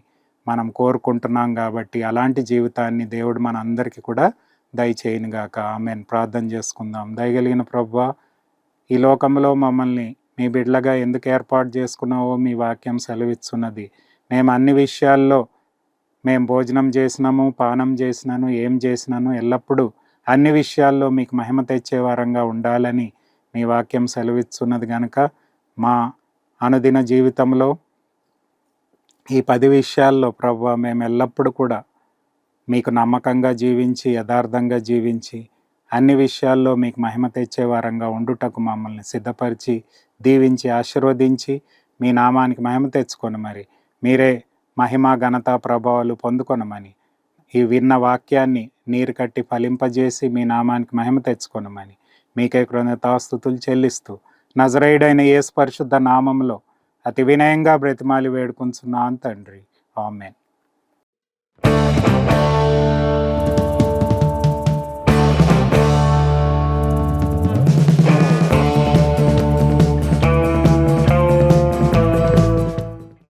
మనం కోరుకుంటున్నాం. కాబట్టి అలాంటి జీవితాన్ని దేవుడు మన అందరికీ కూడా దయచేయనుగాక. ఆమేన్. ప్రార్థన చేసుకుందాం. దయగలిగిన ప్రభువా, ఈ లోకంలో మమ్మల్ని మీ బిడ్డలుగా ఎందుకు ఏర్పాటు చేసుకున్నావో మీ వాక్యం సెలవిస్తున్నది. మేము అన్ని విషయాల్లో మేము భోజనం చేసినాము, పానం చేసినాను, ఏం చేసినాను ఎల్లప్పుడూ అన్ని విషయాల్లో మీకు మహిమ తెచ్చే వారంగా ఉండాలని మీ వాక్యం సెలవిస్తున్నది. కనుక మా అనుదిన జీవితంలో ఈ 10 విషయాల్లో ప్రభువా మేము ఎల్లప్పుడూ కూడా మీకు నమ్మకంగా జీవించి, యథార్థంగా జీవించి, అన్ని విషయాల్లో మీకు మహిమ తెచ్చే వారంగా ఉండుటకు మమ్మల్ని సిద్ధపరిచి, దీవించి, ఆశీర్వదించి మీ నామానికి మహిమ తెచ్చుకొని మరి మీరే మహిమ, ఘనత, ప్రభావాలు పొందుకొనమని, ఈ విన్న వాక్యాన్ని నీరు కట్టి ఫలింపజేసి మీ నామానికి మహిమ తెచ్చుకొనమని మీకే కృతజ్ఞతాస్తుతులు చెల్లిస్తూ నజరేయుడైన యేసు పరిశుద్ధ నామంలో అతి వినయంగా బ్రతిమాలి వేడుకొంచున్నాను తండ్రి. ఆమేన్.